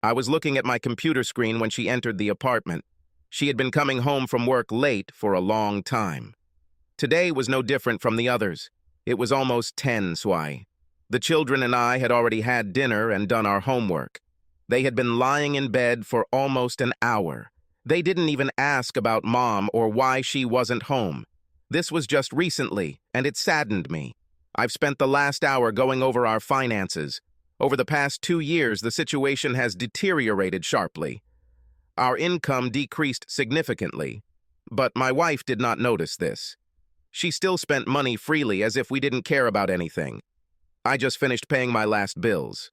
I was looking at my computer screen when she entered the apartment. She had been coming home from work late for a long time. Today was no different from the others. It was almost 10, Swai. The children and I had already had dinner and done our homework. They had been lying in bed for almost an hour. They didn't even ask about Mom or why she wasn't home. This was just recently, and it saddened me. I've spent the last hour going over our finances. Over the past 2 years, the situation has deteriorated sharply. Our income decreased significantly, but my wife did not notice this. She still spent money freely as if we didn't care about anything. I just finished paying my last bills.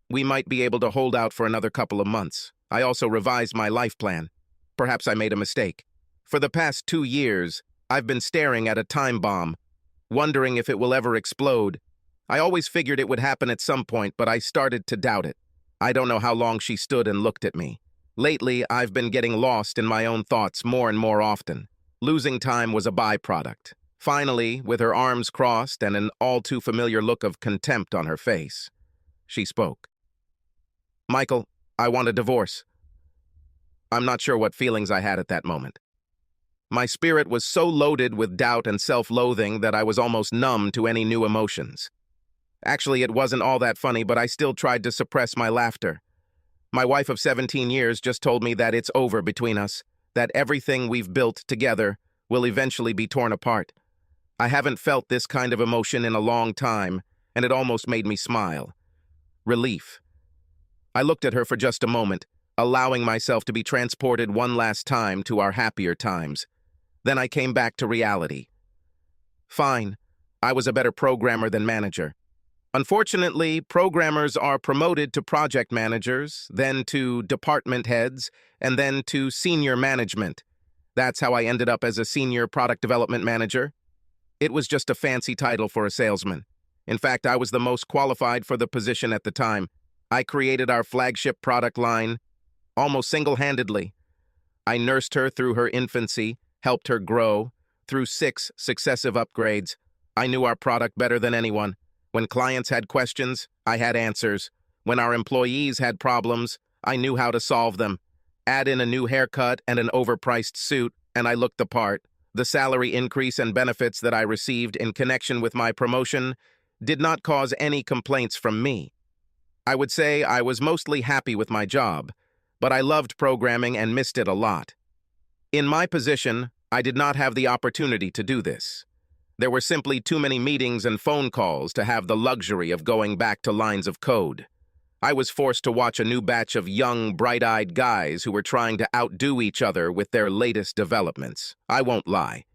We might be able to hold out for another couple of months. I also revised my life plan. Perhaps I made a mistake. For the past 2 years, I've been staring at a time bomb, wondering if it will ever explode. I always figured it would happen at some point, but I started to doubt it. I don't know how long she stood and looked at me. Lately, I've been getting lost in my own thoughts more and more often. Losing time was a byproduct. Finally, with her arms crossed and an all-too-familiar look of contempt on her face, she spoke. "Michael, I want a divorce." I'm not sure what feelings I had at that moment. My spirit was so loaded with doubt and self-loathing that I was almost numb to any new emotions. Actually, it wasn't all that funny, but I still tried to suppress my laughter. My wife of 17 years just told me that it's over between us, that everything we've built together will eventually be torn apart. I haven't felt this kind of emotion in a long time, and it almost made me smile. Relief. I looked at her for just a moment, allowing myself to be transported one last time to our happier times. Then I came back to reality. Fine, I was a better programmer than manager. Unfortunately, programmers are promoted to project managers, then to department heads, and then to senior management. That's how I ended up as a senior product development manager. It was just a fancy title for a salesman. In fact, I was the most qualified for the position at the time. I created our flagship product line almost single-handedly. I nursed her through her infancy, helped her grow. Through 6 successive upgrades, I knew our product better than anyone. When clients had questions, I had answers. When our employees had problems, I knew how to solve them. Add in a new haircut and an overpriced suit, and I looked the part. The salary increase and benefits that I received in connection with my promotion did not cause any complaints from me. I would say I was mostly happy with my job, but I loved programming and missed it a lot. In my position, I did not have the opportunity to do this. There were simply too many meetings and phone calls to have the luxury of going back to lines of code. I was forced to watch a new batch of young, bright-eyed guys who were trying to outdo each other with their latest developments. I won't lie.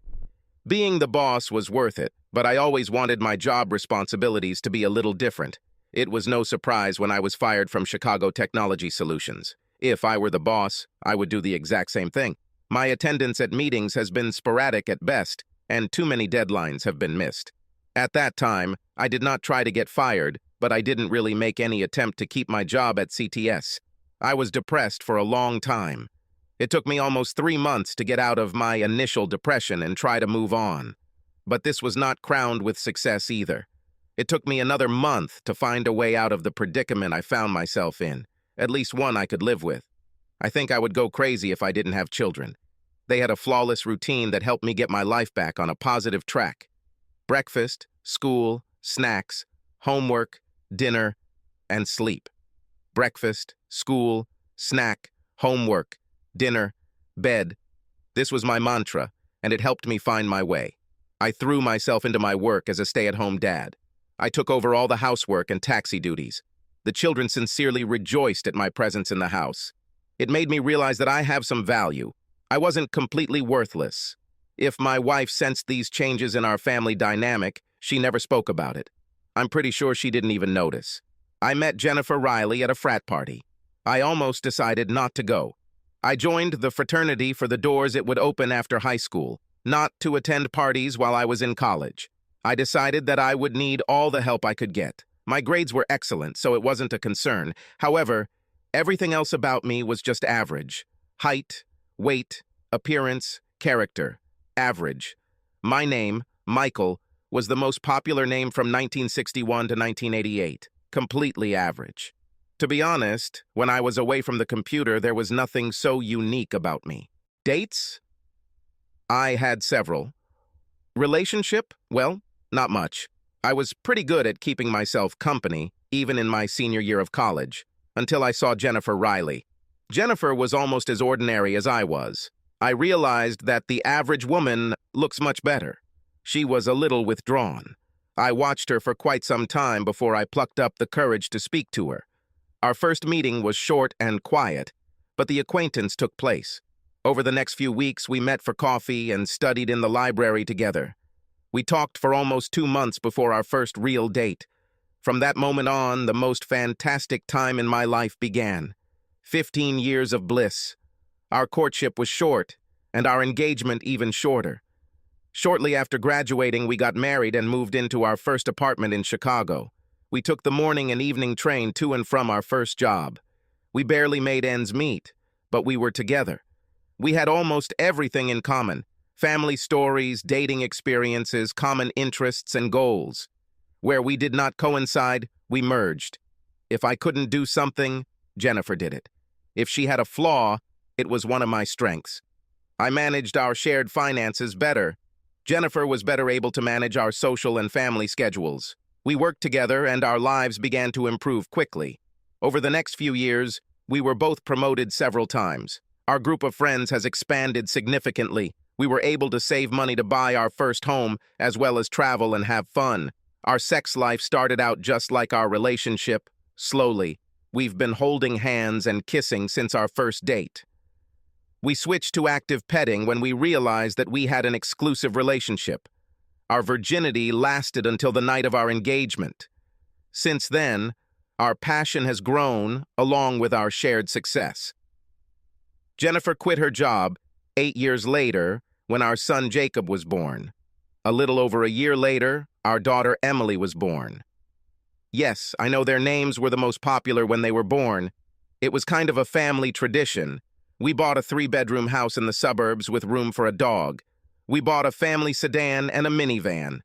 Being the boss was worth it, but I always wanted my job responsibilities to be a little different. It was no surprise when I was fired from Chicago Technology Solutions. If I were the boss, I would do the exact same thing. My attendance at meetings has been sporadic at best, and too many deadlines have been missed. At that time, I did not try to get fired, but I didn't really make any attempt to keep my job at CTS. I was depressed for a long time. It took me almost 3 months to get out of my initial depression and try to move on. But this was not crowned with success either. It took me another month to find a way out of the predicament I found myself in, at least one I could live with. I think I would go crazy if I didn't have children. They had a flawless routine that helped me get my life back on a positive track. Breakfast, school, snacks, homework, dinner, and sleep. Breakfast, school, snack, homework, dinner, bed. This was my mantra, and it helped me find my way. I threw myself into my work as a stay-at-home dad. I took over all the housework and taxi duties. The children sincerely rejoiced at my presence in the house. It made me realize that I have some value. I wasn't completely worthless. If my wife sensed these changes in our family dynamic, she never spoke about it. I'm pretty sure she didn't even notice. I met Jennifer Riley at a frat party. I almost decided not to go. I joined the fraternity for the doors it would open after high school, not to attend parties while I was in college. I decided that I would need all the help I could get. My grades were excellent, so it wasn't a concern. However, everything else about me was just average. Height, weight, appearance, character. Average. My name, Michael, was the most popular name from 1961 to 1988. Completely average. To be honest, when I was away from the computer, there was nothing so unique about me. Dates? I had several. Relationship? Well, not much. I was pretty good at keeping myself company, even in my senior year of college, until I saw Jennifer Riley. Jennifer was almost as ordinary as I was. I realized that the average woman looks much better. She was a little withdrawn. I watched her for quite some time before I plucked up the courage to speak to her. Our first meeting was short and quiet, but the acquaintance took place. Over the next few weeks, we met for coffee and studied in the library together. We talked for almost 2 months before our first real date. From that moment on, the most fantastic time in my life began. 15 years of bliss. Our courtship was short, and our engagement even shorter. Shortly after graduating, we got married and moved into our first apartment in Chicago. We took the morning and evening train to and from our first job. We barely made ends meet, but we were together. We had almost everything in common: family stories, dating experiences, common interests, and goals. Where we did not coincide, we merged. If I couldn't do something, Jennifer did it. If she had a flaw, it was one of my strengths. I managed our shared finances better. Jennifer was better able to manage our social and family schedules. We worked together, and our lives began to improve quickly. Over the next few years, we were both promoted several times. Our group of friends has expanded significantly. We were able to save money to buy our first home, as well as travel and have fun. Our sex life started out just like our relationship, slowly. We've been holding hands and kissing since our first date. We switched to active petting when we realized that we had an exclusive relationship. Our virginity lasted until the night of our engagement. Since then, our passion has grown along with our shared success. Jennifer quit her job 8 years later when our son Jacob was born. A little over a year later, our daughter Emily was born. Yes, I know their names were the most popular when they were born. It was kind of a family tradition. We bought a 3-bedroom house in the suburbs with room for a dog. We bought a family sedan and a minivan.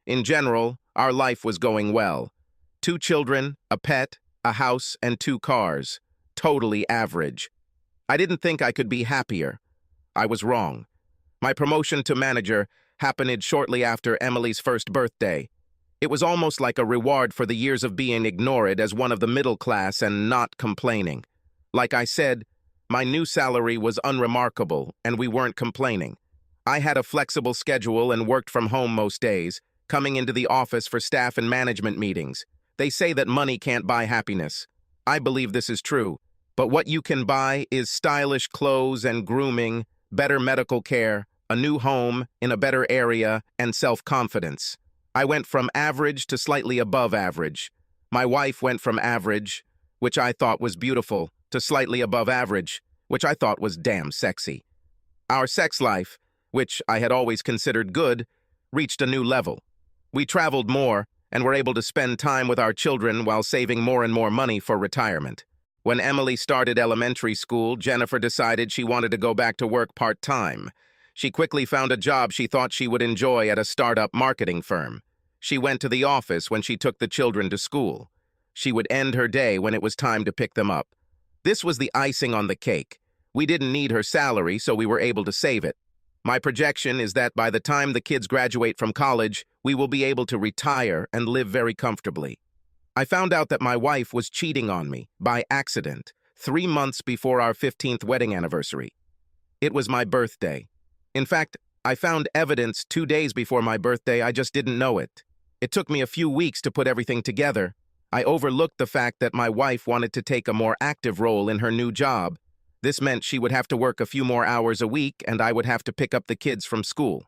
In general, our life was going well. 2 children, a pet, a house, and 2 cars. Totally average. I didn't think I could be happier. I was wrong. My promotion to manager happened shortly after Emily's first birthday. It was almost like a reward for the years of being ignored as one of the middle class and not complaining. Like I said, my new salary was unremarkable, and we weren't complaining. I had a flexible schedule and worked from home most days, coming into the office for staff and management meetings. They say that money can't buy happiness. I believe this is true, but what you can buy is stylish clothes and grooming, better medical care, a new home in a better area, and self-confidence. I went from average to slightly above average. My wife went from average, which I thought was beautiful, to slightly above average, which I thought was damn sexy. Our sex life, which I had always considered good, reached a new level. We traveled more and were able to spend time with our children while saving more and more money for retirement. When Emily started elementary school, Jennifer decided she wanted to go back to work part-time. She quickly found a job she thought she would enjoy at a startup marketing firm. She went to the office when she took the children to school. She would end her day when it was time to pick them up. This was the icing on the cake. We didn't need her salary, so we were able to save it. My projection is that by the time the kids graduate from college, we will be able to retire and live very comfortably. I found out that my wife was cheating on me, by accident, 3 months before our 15th wedding anniversary. It was my birthday. In fact, I found evidence 2 days before my birthday, I just didn't know it. It took me a few weeks to put everything together. I overlooked the fact that my wife wanted to take a more active role in her new job. This meant she would have to work a few more hours a week and I would have to pick up the kids from school.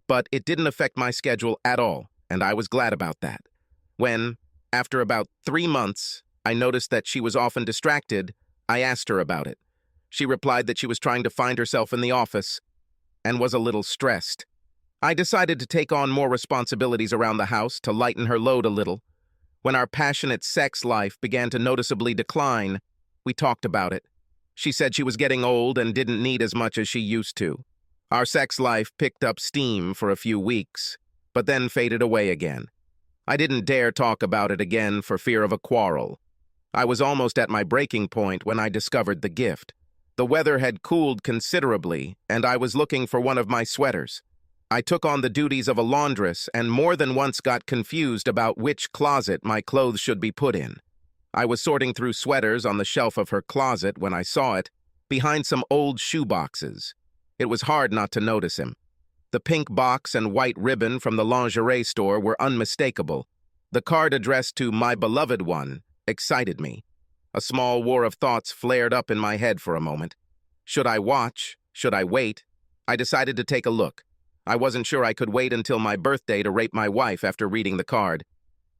But it didn't affect my schedule at all, and I was glad about that. When, after about 3 months, I noticed that she was often distracted, I asked her about it. She replied that she was trying to find herself in the office and was a little stressed. I decided to take on more responsibilities around the house to lighten her load a little. When our passionate sex life began to noticeably decline, we talked about it. She said she was getting old and didn't need as much as she used to. Our sex life picked up steam for a few weeks, but then faded away again. I didn't dare talk about it again for fear of a quarrel. I was almost at my breaking point when I discovered the gift. The weather had cooled considerably, and I was looking for one of my sweaters. I took on the duties of a laundress and more than once got confused about which closet my clothes should be put in. I was sorting through sweaters on the shelf of her closet when I saw it, behind some old shoe boxes. It was hard not to notice him. The pink box and white ribbon from the lingerie store were unmistakable. The card addressed to "My Beloved One" excited me. A small war of thoughts flared up in my head for a moment. Should I watch? Should I wait? I decided to take a look. I wasn't sure I could wait until my birthday to rape my wife after reading the card.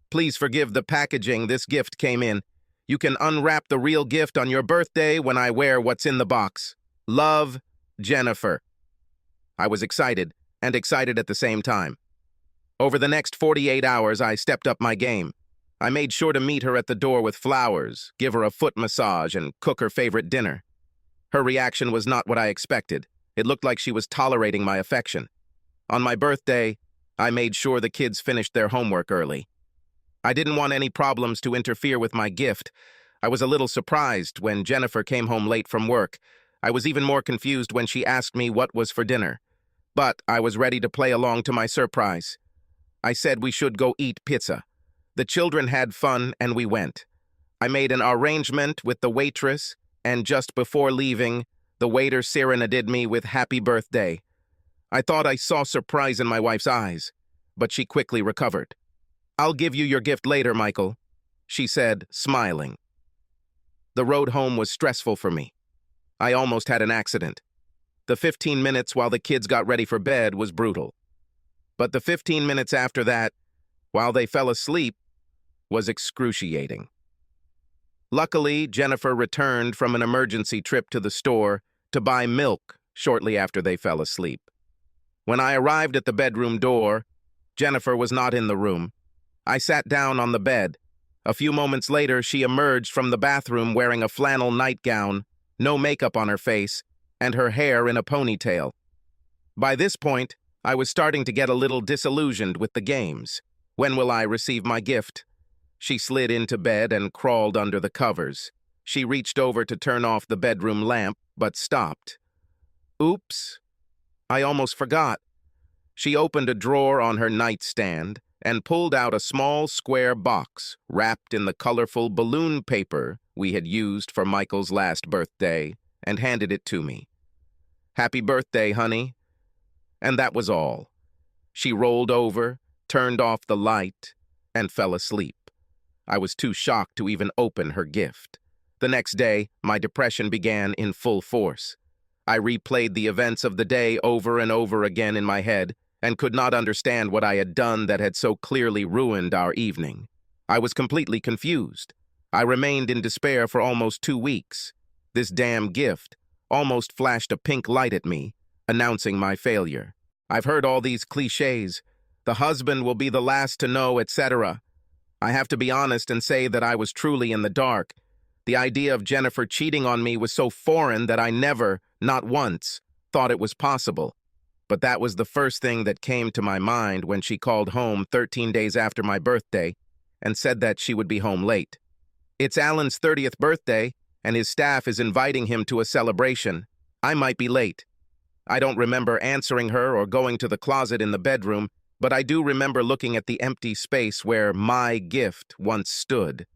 Please forgive the packaging this gift came in. You can unwrap the real gift on your birthday when I wear what's in the box. Love, Jennifer. I was excited, and excited at the same time. Over the next 48 hours, I stepped up my game. I made sure to meet her at the door with flowers, give her a foot massage, and cook her favorite dinner. Her reaction was not what I expected. It looked like she was tolerating my affection. On my birthday, I made sure the kids finished their homework early. I didn't want any problems to interfere with my gift. I was a little surprised when Jennifer came home late from work. I was even more confused when she asked me what was for dinner. But I was ready to play along to my surprise. I said we should go eat pizza. The children had fun, and we went. I made an arrangement with the waitress, and just before leaving, the waiter serenaded me with "Happy Birthday." I thought I saw surprise in my wife's eyes, but she quickly recovered. "I'll give you your gift later, Michael," she said, smiling. The road home was stressful for me. I almost had an accident. The 15 minutes while the kids got ready for bed was brutal. But the 15 minutes after that, while they fell asleep, was excruciating. Luckily, Jennifer returned from an emergency trip to the store to buy milk shortly after they fell asleep. When I arrived at the bedroom door, Jennifer was not in the room. I sat down on the bed. A few moments later, she emerged from the bathroom wearing a flannel nightgown, no makeup on her face, and her hair in a ponytail. By this point, I was starting to get a little disillusioned with the games. When will I receive my gift? She slid into bed and crawled under the covers. She reached over to turn off the bedroom lamp, but stopped. Oops. I almost forgot. She opened a drawer on her nightstand and pulled out a small square box wrapped in the colorful balloon paper we had used for Michael's last birthday and handed it to me. "Happy birthday, honey." And that was all. She rolled over, turned off the light, and fell asleep. I was too shocked to even open her gift. The next day, my depression began in full force. I replayed the events of the day over and over again in my head and could not understand what I had done that had so clearly ruined our evening. I was completely confused. I remained in despair for almost 2 weeks. This damn gift almost flashed a pink light at me, announcing my failure. I've heard all these cliches. The husband will be the last to know, etc. I have to be honest and say that I was truly in the dark. The idea of Jennifer cheating on me was so foreign that I never, not once, thought it was possible. But that was the first thing that came to my mind when she called home 13 days after my birthday and said that she would be home late. It's Alan's 30th birthday, and his staff is inviting him to a celebration. I might be late. I don't remember answering her or going to the closet in the bedroom, but I do remember looking at the empty space where my gift once stood.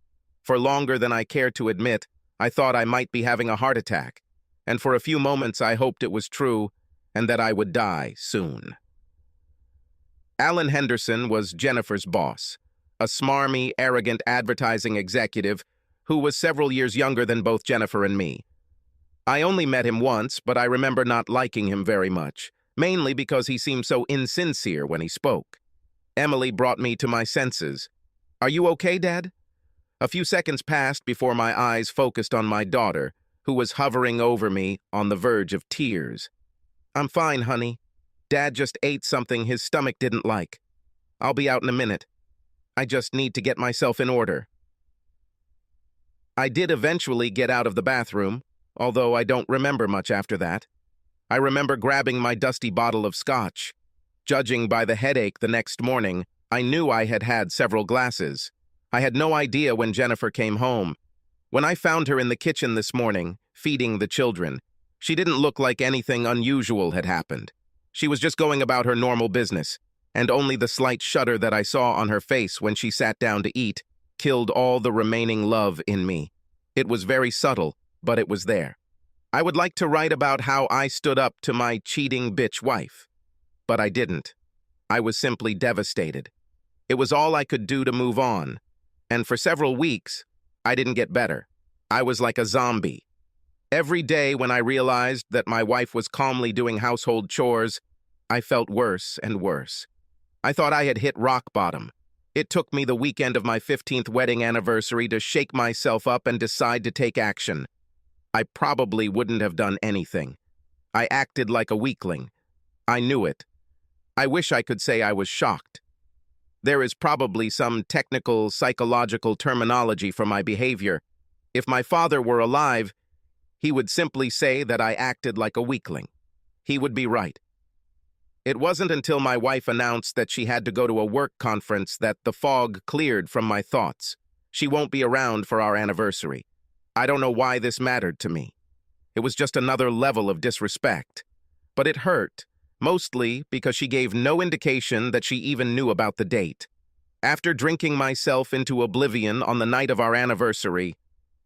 For longer than I cared to admit, I thought I might be having a heart attack, and for a few moments I hoped it was true and that I would die soon. Alan Henderson was Jennifer's boss, a smarmy, arrogant advertising executive who was several years younger than both Jennifer and me. I only met him once, but I remember not liking him very much, mainly because he seemed so insincere when he spoke. Emily brought me to my senses. "Are you okay, Dad?" A few seconds passed before my eyes focused on my daughter, who was hovering over me on the verge of tears. "I'm fine, honey. Dad just ate something his stomach didn't like. I'll be out in a minute. I just need to get myself in order." I did eventually get out of the bathroom, although I don't remember much after that. I remember grabbing my dusty bottle of scotch. Judging by the headache the next morning, I knew I had had several glasses. I had no idea when Jennifer came home. When I found her in the kitchen this morning, feeding the children, she didn't look like anything unusual had happened. She was just going about her normal business, and only the slight shudder that I saw on her face when she sat down to eat killed all the remaining love in me. It was very subtle, but it was there. I would like to write about how I stood up to my cheating bitch wife, but I didn't. I was simply devastated. It was all I could do to move on, and for several weeks, I didn't get better. I was like a zombie. Every day when I realized that my wife was calmly doing household chores, I felt worse and worse. I thought I had hit rock bottom. It took me the weekend of my 15th wedding anniversary to shake myself up and decide to take action. I probably wouldn't have done anything. I acted like a weakling. I knew it. I wish I could say I was shocked. There is probably some technical psychological terminology for my behavior. If my father were alive, he would simply say that I acted like a weakling. He would be right. It wasn't until my wife announced that she had to go to a work conference that the fog cleared from my thoughts. She won't be around for our anniversary. I don't know why this mattered to me. It was just another level of disrespect. But it hurt, mostly because she gave no indication that she even knew about the date. After drinking myself into oblivion on the night of our anniversary,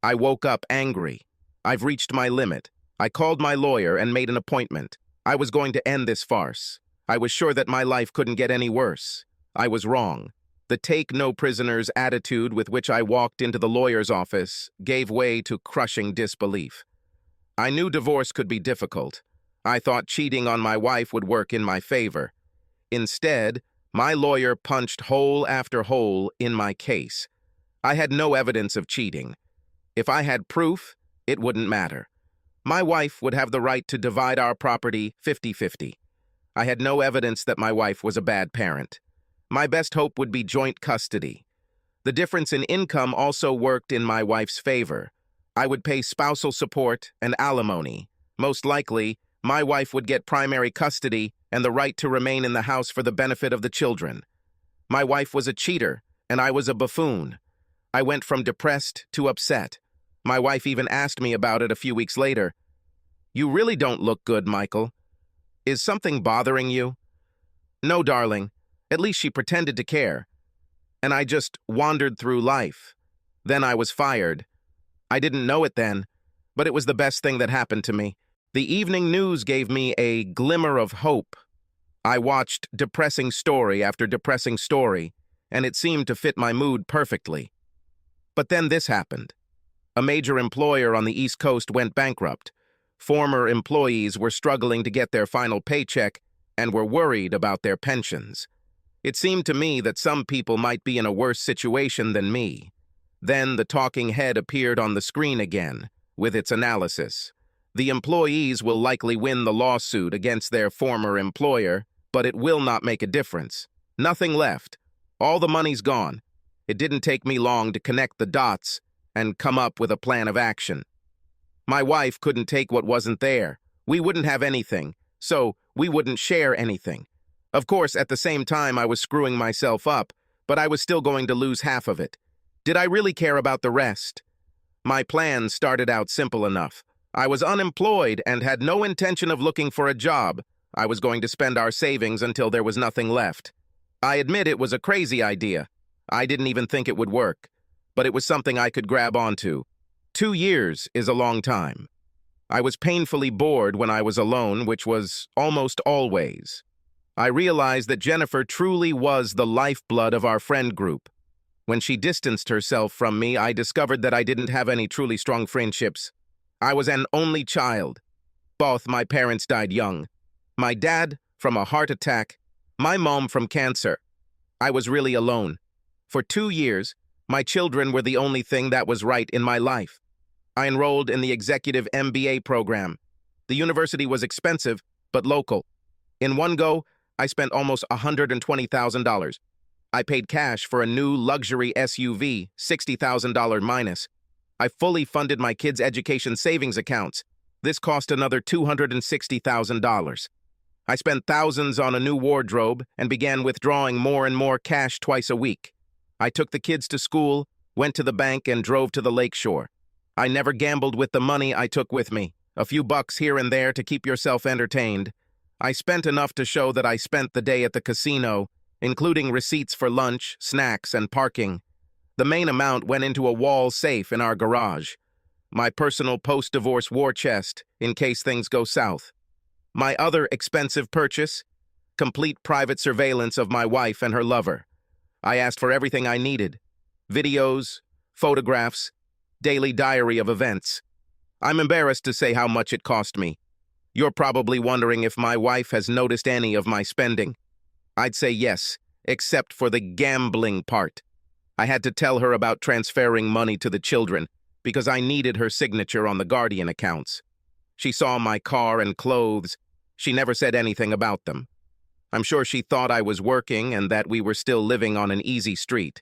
I woke up angry. I've reached my limit. I called my lawyer and made an appointment. I was going to end this farce. I was sure that my life couldn't get any worse. I was wrong. The take-no-prisoners attitude with which I walked into the lawyer's office gave way to crushing disbelief. I knew divorce could be difficult. I thought cheating on my wife would work in my favor. Instead, my lawyer punched hole after hole in my case. I had no evidence of cheating. If I had proof, it wouldn't matter. My wife would have the right to divide our property 50-50. I had no evidence that my wife was a bad parent. My best hope would be joint custody. The difference in income also worked in my wife's favor. I would pay spousal support and alimony. Most likely, my wife would get primary custody and the right to remain in the house for the benefit of the children. My wife was a cheater, and I was a buffoon. I went from depressed to upset. My wife even asked me about it a few weeks later. "You really don't look good, Michael. Is something bothering you?" "No, darling." At least she pretended to care. And I just wandered through life. Then I was fired. I didn't know it then, but it was the best thing that happened to me. The evening news gave me a glimmer of hope. I watched depressing story after depressing story, and it seemed to fit my mood perfectly. But then this happened. A major employer on the East Coast went bankrupt. Former employees were struggling to get their final paycheck and were worried about their pensions. It seemed to me that some people might be in a worse situation than me. Then the talking head appeared on the screen again, with its analysis. The employees will likely win the lawsuit against their former employer, but it will not make a difference. Nothing left. All the money's gone. It didn't take me long to connect the dots and come up with a plan of action. My wife couldn't take what wasn't there. We wouldn't have anything, so we wouldn't share anything. Of course, at the same time, I was screwing myself up, but I was still going to lose half of it. Did I really care about the rest? My plan started out simple enough. I was unemployed and had no intention of looking for a job. I was going to spend our savings until there was nothing left. I admit it was a crazy idea. I didn't even think it would work, but it was something I could grab onto. 2 years is a long time. I was painfully bored when I was alone, which was almost always. I realized that Jennifer truly was the lifeblood of our friend group. When she distanced herself from me, I discovered that I didn't have any truly strong friendships. I was an only child. Both my parents died young. My dad from a heart attack, my mom from cancer. I was really alone. For 2 years, my children were the only thing that was right in my life. I enrolled in the executive MBA program. The university was expensive, but local. In one go, I spent almost $120,000. I paid cash for a new luxury SUV, $60,000 minus. I fully funded my kids' education savings accounts. This cost another $260,000. I spent thousands on a new wardrobe and began withdrawing more and more cash twice a week. I took the kids to school, went to the bank, and drove to the lakeshore. I never gambled with the money I took with me. A few bucks here and there to keep yourself entertained. I spent enough to show that I spent the day at the casino, including receipts for lunch, snacks, and parking. The main amount went into a wall safe in our garage. My personal post-divorce war chest, in case things go south. My other expensive purchase? Complete private surveillance of my wife and her lover. I asked for everything I needed. Videos, photographs, daily diary of events. I'm embarrassed to say how much it cost me. You're probably wondering if my wife has noticed any of my spending. I'd say yes, except for the gambling part. I had to tell her about transferring money to the children because I needed her signature on the Guardian accounts. She saw my car and clothes. She never said anything about them. I'm sure she thought I was working and that we were still living on an easy street.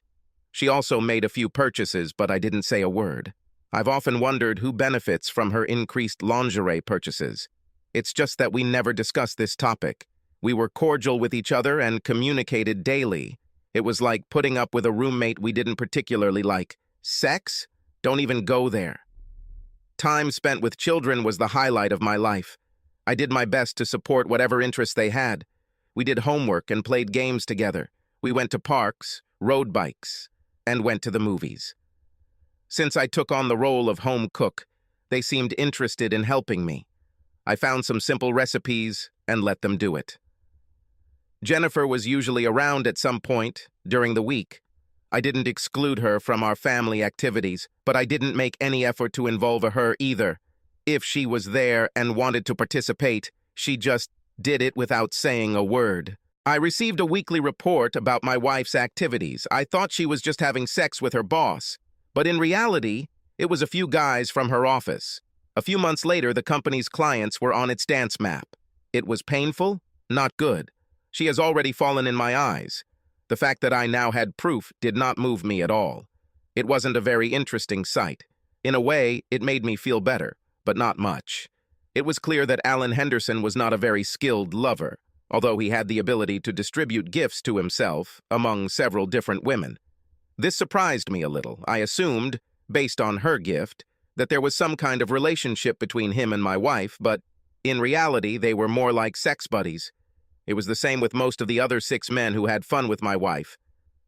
She also made a few purchases, but I didn't say a word. I've often wondered who benefits from her increased lingerie purchases. It's just that we never discussed this topic. We were cordial with each other and communicated daily. It was like putting up with a roommate we didn't particularly like. Sex? Don't even go there. Time spent with children was the highlight of my life. I did my best to support whatever interests they had. We did homework and played games together. We went to parks, rode bikes, and went to the movies. Since I took on the role of home cook, they seemed interested in helping me. I found some simple recipes and let them do it. Jennifer was usually around at some point during the week. I didn't exclude her from our family activities, but I didn't make any effort to involve her either. If she was there and wanted to participate, she just did it without saying a word. I received a weekly report about my wife's activities. I thought she was just having sex with her boss, but in reality, it was a few guys from her office. A few months later, the company's clients were on its dance map. It was painful, not good. She has already fallen in my eyes. The fact that I now had proof did not move me at all. It wasn't a very interesting sight. In a way, it made me feel better, but not much. It was clear that Alan Henderson was not a very skilled lover, although he had the ability to distribute gifts to himself among several different women. This surprised me a little. I assumed, based on her gift, that there was some kind of relationship between him and my wife, but in reality, they were more like sex buddies. It was the same with most of the other 6 men who had fun with my wife.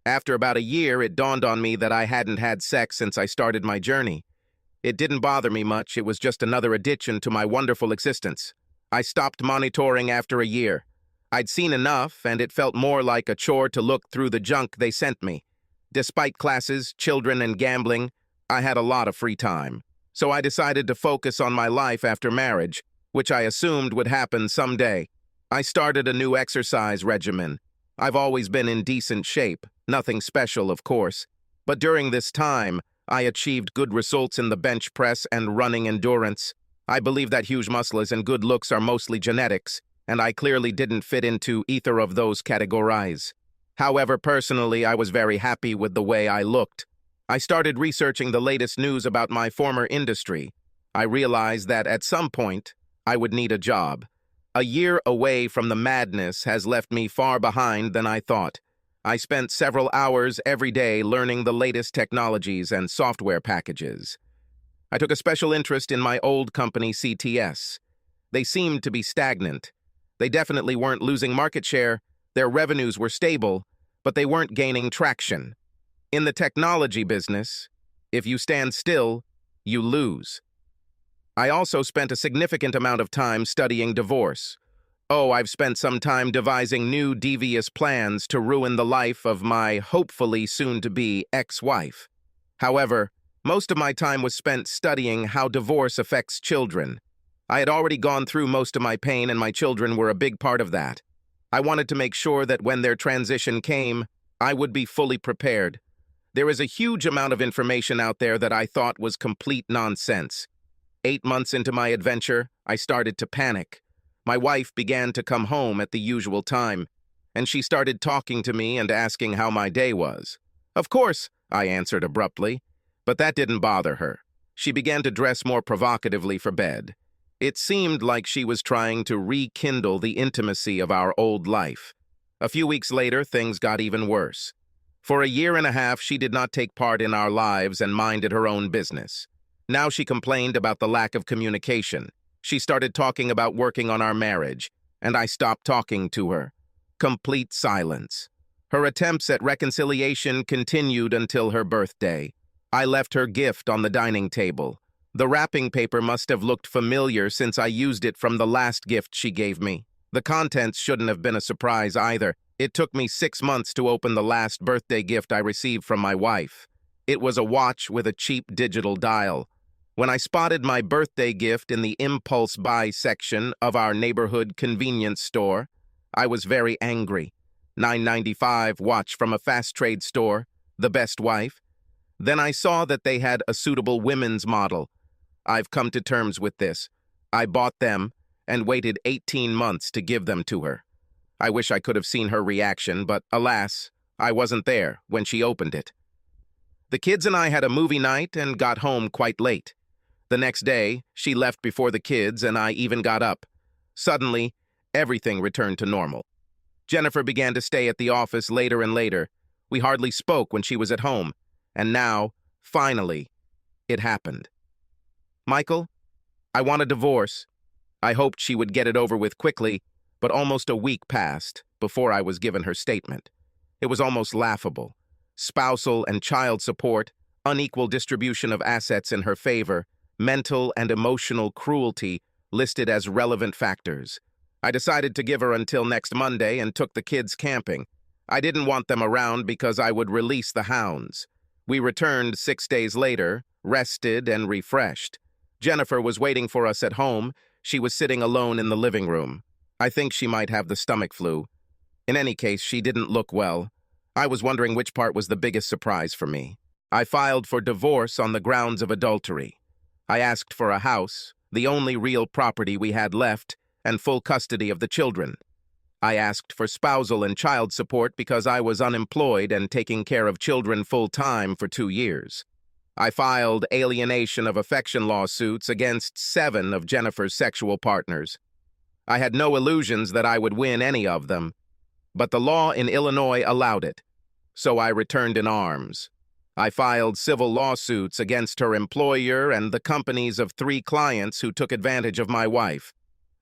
After about a year, it dawned on me that I hadn't had sex since I started my journey. It didn't bother me much. It was just another addition to my wonderful existence. I stopped monitoring after a year. I'd seen enough, and it felt more like a chore to look through the junk they sent me. Despite classes, children, and gambling, I had a lot of free time. So I decided to focus on my life after marriage, which I assumed would happen someday. I started a new exercise regimen. I've always been in decent shape, nothing special, of course. But during this time, I achieved good results in the bench press and running endurance. I believe that huge muscles and good looks are mostly genetics, and I clearly didn't fit into either of those categories. However, personally, I was very happy with the way I looked. I started researching the latest news about my former industry. I realized that at some point, I would need a job. A year away from the madness has left me far behind than I thought. I spent several hours every day learning the latest technologies and software packages. I took a special interest in my old company, CTS. They seemed to be stagnant. They definitely weren't losing market share, their revenues were stable, but they weren't gaining traction. In the technology business, if you stand still, you lose. I also spent a significant amount of time studying divorce. Oh, I've spent some time devising new devious plans to ruin the life of my hopefully soon-to-be ex-wife. However, most of my time was spent studying how divorce affects children. I had already gone through most of my pain, and my children were a big part of that. I wanted to make sure that when their transition came, I would be fully prepared. There is a huge amount of information out there that I thought was complete nonsense. 8 months into my adventure, I started to panic. My wife began to come home at the usual time, and she started talking to me and asking how my day was. Of course, I answered abruptly, but that didn't bother her. She began to dress more provocatively for bed. It seemed like she was trying to rekindle the intimacy of our old life. A few weeks later, things got even worse. For a year and a half, she did not take part in our lives and minded her own business. Now she complained about the lack of communication. She started talking about working on our marriage, and I stopped talking to her. Complete silence. Her attempts at reconciliation continued until her birthday. I left her gift on the dining table. The wrapping paper must have looked familiar since I used it from the last gift she gave me. The contents shouldn't have been a surprise either. It took me 6 months to open the last birthday gift I received from my wife. It was a watch with a cheap digital dial. When I spotted my birthday gift in the impulse buy section of our neighborhood convenience store, I was very angry. $9.95 watch from a fast trade store, the best wife. Then I saw that they had a suitable women's model. I've come to terms with this. I bought them and waited 18 months to give them to her. I wish I could have seen her reaction, but alas, I wasn't there when she opened it. The kids and I had a movie night and got home quite late. The next day, she left before the kids and I even got up. Suddenly, everything returned to normal. Jennifer began to stay at the office later and later. We hardly spoke when she was at home. And now, finally, it happened. Michael, I want a divorce. I hoped she would get it over with quickly, but almost a week passed before I was given her statement. It was almost laughable. Spousal and child support, unequal distribution of assets in her favor, mental and emotional cruelty listed as relevant factors. I decided to give her until next Monday and took the kids camping. I didn't want them around because I would release the hounds. We returned 6 days later, rested and refreshed. Jennifer was waiting for us at home. She was sitting alone in the living room. I think she might have the stomach flu. In any case, she didn't look well. I was wondering which part was the biggest surprise for me. I filed for divorce on the grounds of adultery. I asked for a house, the only real property we had left, and full custody of the children. I asked for spousal and child support because I was unemployed and taking care of children full-time for 2 years. I filed alienation of affection lawsuits against 7 of Jennifer's sexual partners. I had no illusions that I would win any of them, but the law in Illinois allowed it, so I returned in arms. I filed civil lawsuits against her employer and the companies of 3 clients who took advantage of my wife.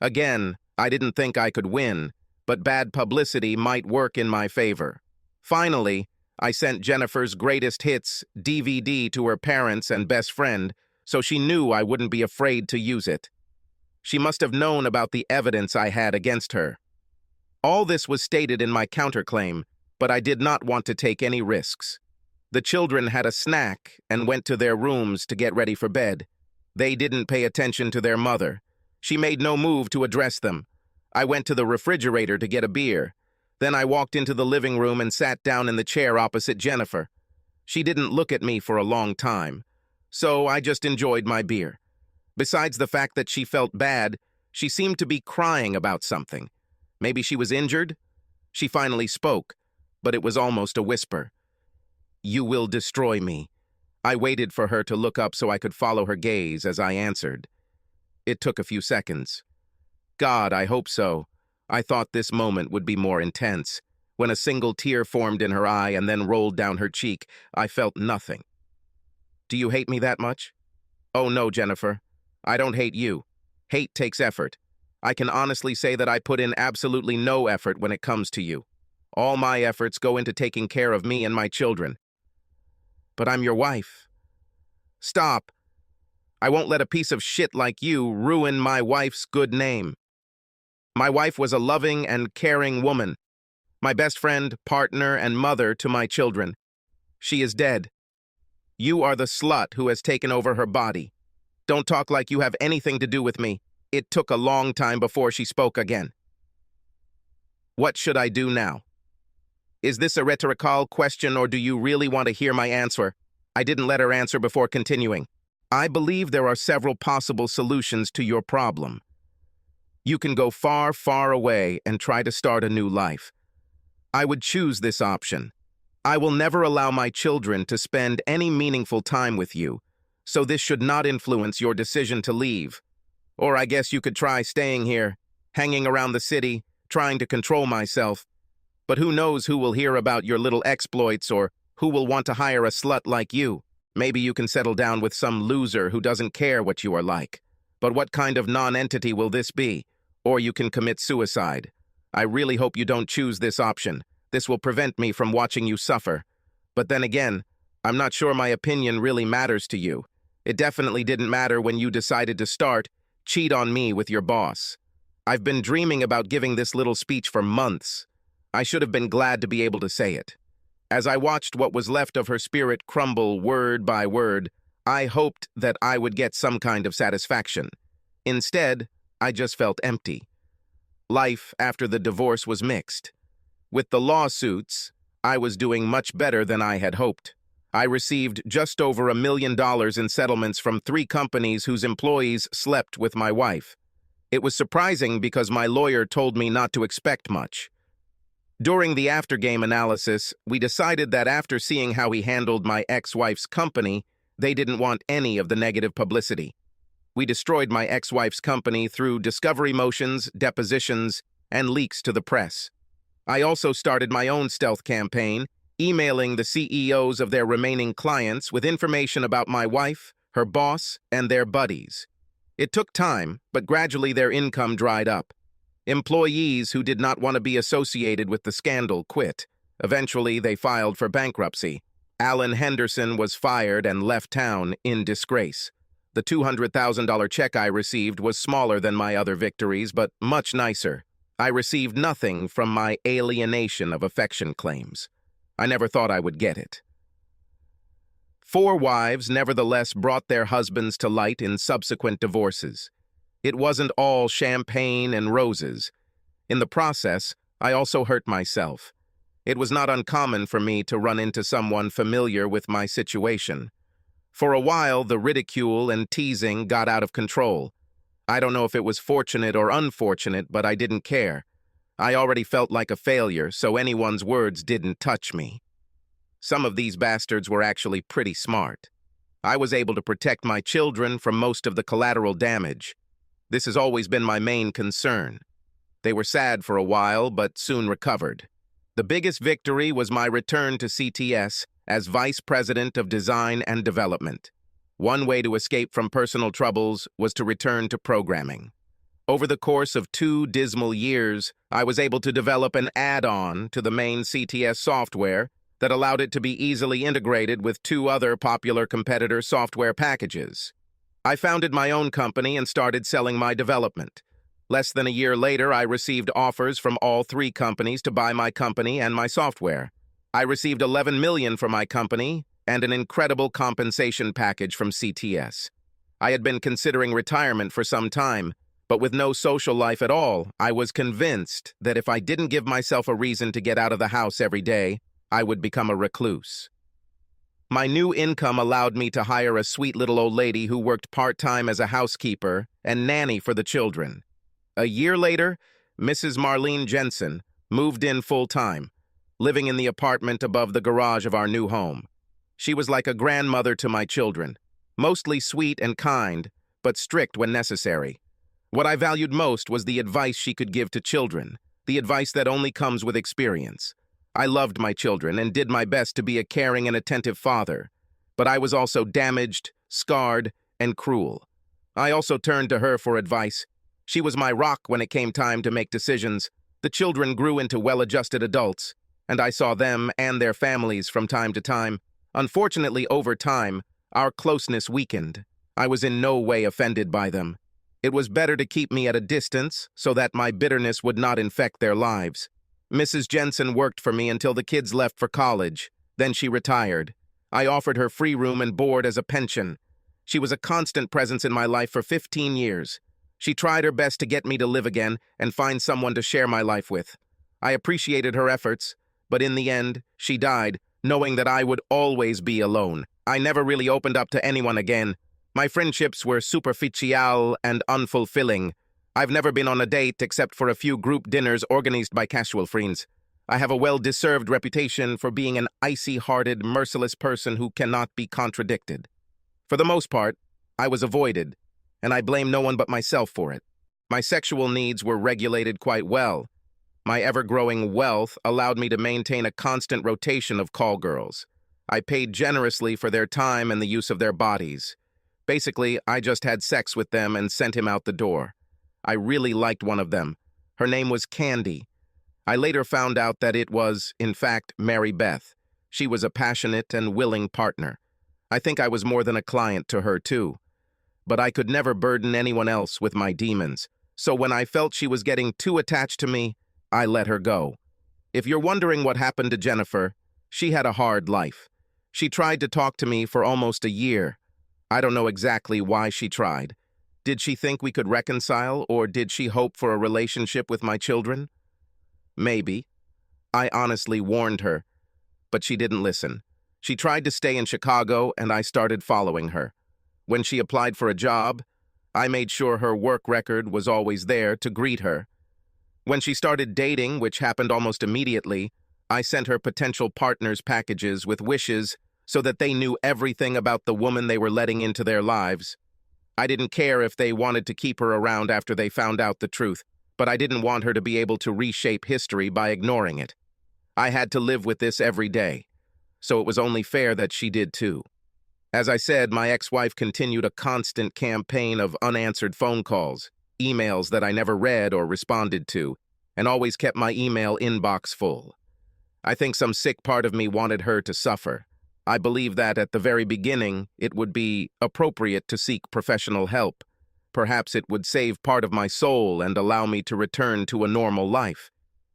Again, I didn't think I could win, but bad publicity might work in my favor. Finally, I sent Jennifer's greatest hits DVD to her parents and best friend, so she knew I wouldn't be afraid to use it. She must have known about the evidence I had against her. All this was stated in my counterclaim, but I did not want to take any risks. The children had a snack and went to their rooms to get ready for bed. They didn't pay attention to their mother. She made no move to address them. I went to the refrigerator to get a beer. Then I walked into the living room and sat down in the chair opposite Jennifer. She didn't look at me for a long time, so I just enjoyed my beer. Besides the fact that she felt bad, she seemed to be crying about something. Maybe she was injured? She finally spoke, but it was almost a whisper. "You will destroy me." I waited for her to look up so I could follow her gaze as I answered. It took a few seconds. God, I hope so. I thought this moment would be more intense. When a single tear formed in her eye and then rolled down her cheek, I felt nothing. "Do you hate me that much?" "Oh no, Jennifer. I don't hate you. Hate takes effort. I can honestly say that I put in absolutely no effort when it comes to you. All my efforts go into taking care of me and my children." "But I'm your wife." "Stop. I won't let a piece of shit like you ruin my wife's good name. My wife was a loving and caring woman, my best friend, partner, and mother to my children. She is dead. You are the slut who has taken over her body. Don't talk like you have anything to do with me." It took a long time before she spoke again. "What should I do now? Is this a rhetorical question or do you really want to hear my answer?" I didn't let her answer before continuing. "I believe there are several possible solutions to your problem. You can go far, far away and try to start a new life. I would choose this option. I will never allow my children to spend any meaningful time with you, so this should not influence your decision to leave. Or I guess you could try staying here, hanging around the city, trying to control myself. But who knows who will hear about your little exploits or who will want to hire a slut like you. Maybe you can settle down with some loser who doesn't care what you are like. But what kind of non-entity will this be? Or you can commit suicide. I really hope you don't choose this option. This will prevent me from watching you suffer. But then again, I'm not sure my opinion really matters to you. It definitely didn't matter when you decided to cheat on me with your boss. I've been dreaming about giving this little speech for months. I should have been glad to be able to say it. As I watched what was left of her spirit crumble word by word, I hoped that I would get some kind of satisfaction. Instead, I just felt empty. Life after the divorce was mixed. With the lawsuits, I was doing much better than I had hoped. I received just over $1 million in settlements from 3 companies whose employees slept with my wife. It was surprising because my lawyer told me not to expect much. During the after-game analysis, we decided that after seeing how he handled my ex-wife's company, they didn't want any of the negative publicity. We destroyed my ex-wife's company through discovery motions, depositions, and leaks to the press. I also started my own stealth campaign, emailing the CEOs of their remaining clients with information about my wife, her boss, and their buddies. It took time, but gradually their income dried up. Employees who did not want to be associated with the scandal quit. Eventually, they filed for bankruptcy. Alan Henderson was fired and left town in disgrace. The $200,000 check I received was smaller than my other victories, but much nicer. I received nothing from my alienation of affection claims. I never thought I would get it. 4 wives nevertheless brought their husbands to light in subsequent divorces. It wasn't all champagne and roses. In the process, I also hurt myself. It was not uncommon for me to run into someone familiar with my situation. For a while, the ridicule and teasing got out of control. I don't know if it was fortunate or unfortunate, but I didn't care. I already felt like a failure, so anyone's words didn't touch me. Some of these bastards were actually pretty smart. I was able to protect my children from most of the collateral damage. This has always been my main concern. They were sad for a while, but soon recovered. The biggest victory was my return to CTS as Vice President of Design and Development. One way to escape from personal troubles was to return to programming. Over the course of 2 dismal years, I was able to develop an add-on to the main CTS software that allowed it to be easily integrated with 2 other popular competitor software packages. I founded my own company and started selling my development. Less than a year later, I received offers from all 3 companies to buy my company and my software. I received $11 million for my company and an incredible compensation package from CTS. I had been considering retirement for some time, but with no social life at all, I was convinced that if I didn't give myself a reason to get out of the house every day, I would become a recluse. My new income allowed me to hire a sweet little old lady who worked part-time as a housekeeper and nanny for the children. A year later, Mrs. Marlene Jensen moved in full-time, living in the apartment above the garage of our new home. She was like a grandmother to my children, mostly sweet and kind, but strict when necessary. What I valued most was the advice she could give to children, the advice that only comes with experience. I loved my children and did my best to be a caring and attentive father, but I was also damaged, scarred, and cruel. I also turned to her for advice. She was my rock when it came time to make decisions. The children grew into well-adjusted adults, and I saw them and their families from time to time. Unfortunately, over time, our closeness weakened. I was in no way offended by them. It was better to keep me at a distance so that my bitterness would not infect their lives. Mrs. Jensen worked for me until the kids left for college. Then she retired. I offered her free room and board as a pension. She was a constant presence in my life for 15 years. She tried her best to get me to live again and find someone to share my life with. I appreciated her efforts, but in the end, she died, knowing that I would always be alone. I never really opened up to anyone again. My friendships were superficial and unfulfilling. I've never been on a date except for a few group dinners organized by casual friends. I have a well-deserved reputation for being an icy-hearted, merciless person who cannot be contradicted. For the most part, I was avoided, and I blame no one but myself for it. My sexual needs were regulated quite well. My ever-growing wealth allowed me to maintain a constant rotation of call girls. I paid generously for their time and the use of their bodies. Basically, I just had sex with them and sent him out the door. I really liked one of them. Her name was Candy. I later found out that it was, in fact, Mary Beth. She was a passionate and willing partner. I think I was more than a client to her, too. But I could never burden anyone else with my demons, so when I felt she was getting too attached to me, I let her go. If you're wondering what happened to Jennifer, she had a hard life. She tried to talk to me for almost a year. I don't know exactly why she tried. Did she think we could reconcile, or did she hope for a relationship with my children? Maybe. I honestly warned her, but she didn't listen. She tried to stay in Chicago, and I started following her. When she applied for a job, I made sure her work record was always there to greet her. When she started dating, which happened almost immediately, I sent her potential partners packages with wishes so that they knew everything about the woman they were letting into their lives. I didn't care if they wanted to keep her around after they found out the truth, but I didn't want her to be able to reshape history by ignoring it. I had to live with this every day, so it was only fair that she did too. As I said, my ex-wife continued a constant campaign of unanswered phone calls, emails that I never read or responded to, and always kept my email inbox full. I think some sick part of me wanted her to suffer. I believe that at the very beginning, it would be appropriate to seek professional help. Perhaps it would save part of my soul and allow me to return to a normal life.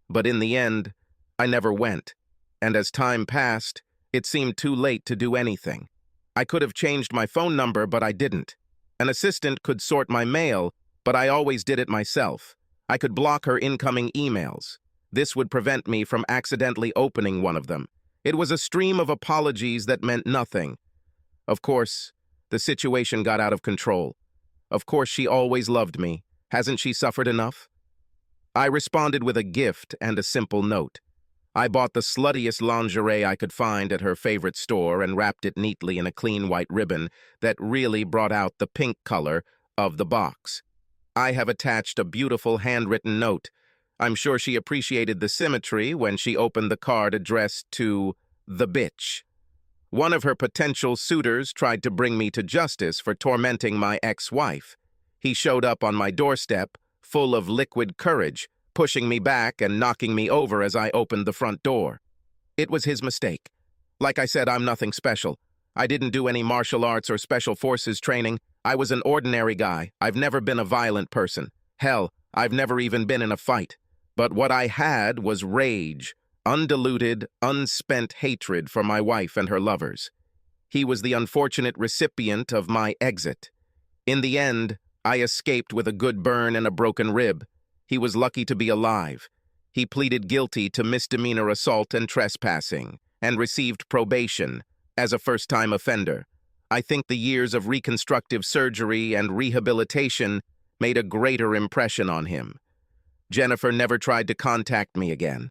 But in the end, I never went. And as time passed, it seemed too late to do anything. I could have changed my phone number, but I didn't. An assistant could sort my mail, but I always did it myself. I could block her incoming emails. This would prevent me from accidentally opening one of them. It was a stream of apologies that meant nothing. Of course, the situation got out of control. Of course, she always loved me. Hasn't she suffered enough? I responded with a gift and a simple note. I bought the sluttiest lingerie I could find at her favorite store and wrapped it neatly in a clean white ribbon that really brought out the pink color of the box. I have attached a beautiful handwritten note. I'm sure she appreciated the symmetry when she opened the card addressed to the bitch. One of her potential suitors tried to bring me to justice for tormenting my ex-wife. He showed up on my doorstep, full of liquid courage, pushing me back and knocking me over as I opened the front door. It was his mistake. Like I said, I'm nothing special. I didn't do any martial arts or special forces training. I was an ordinary guy. I've never been a violent person. Hell, I've never even been in a fight. But what I had was rage, undiluted, unspent hatred for my wife and her lovers. He was the unfortunate recipient of my exit. In the end, I escaped with a good burn and a broken rib. He was lucky to be alive. He pleaded guilty to misdemeanor assault and trespassing, and received probation as a first-time offender. I think the years of reconstructive surgery and rehabilitation made a greater impression on him. Jennifer never tried to contact me again.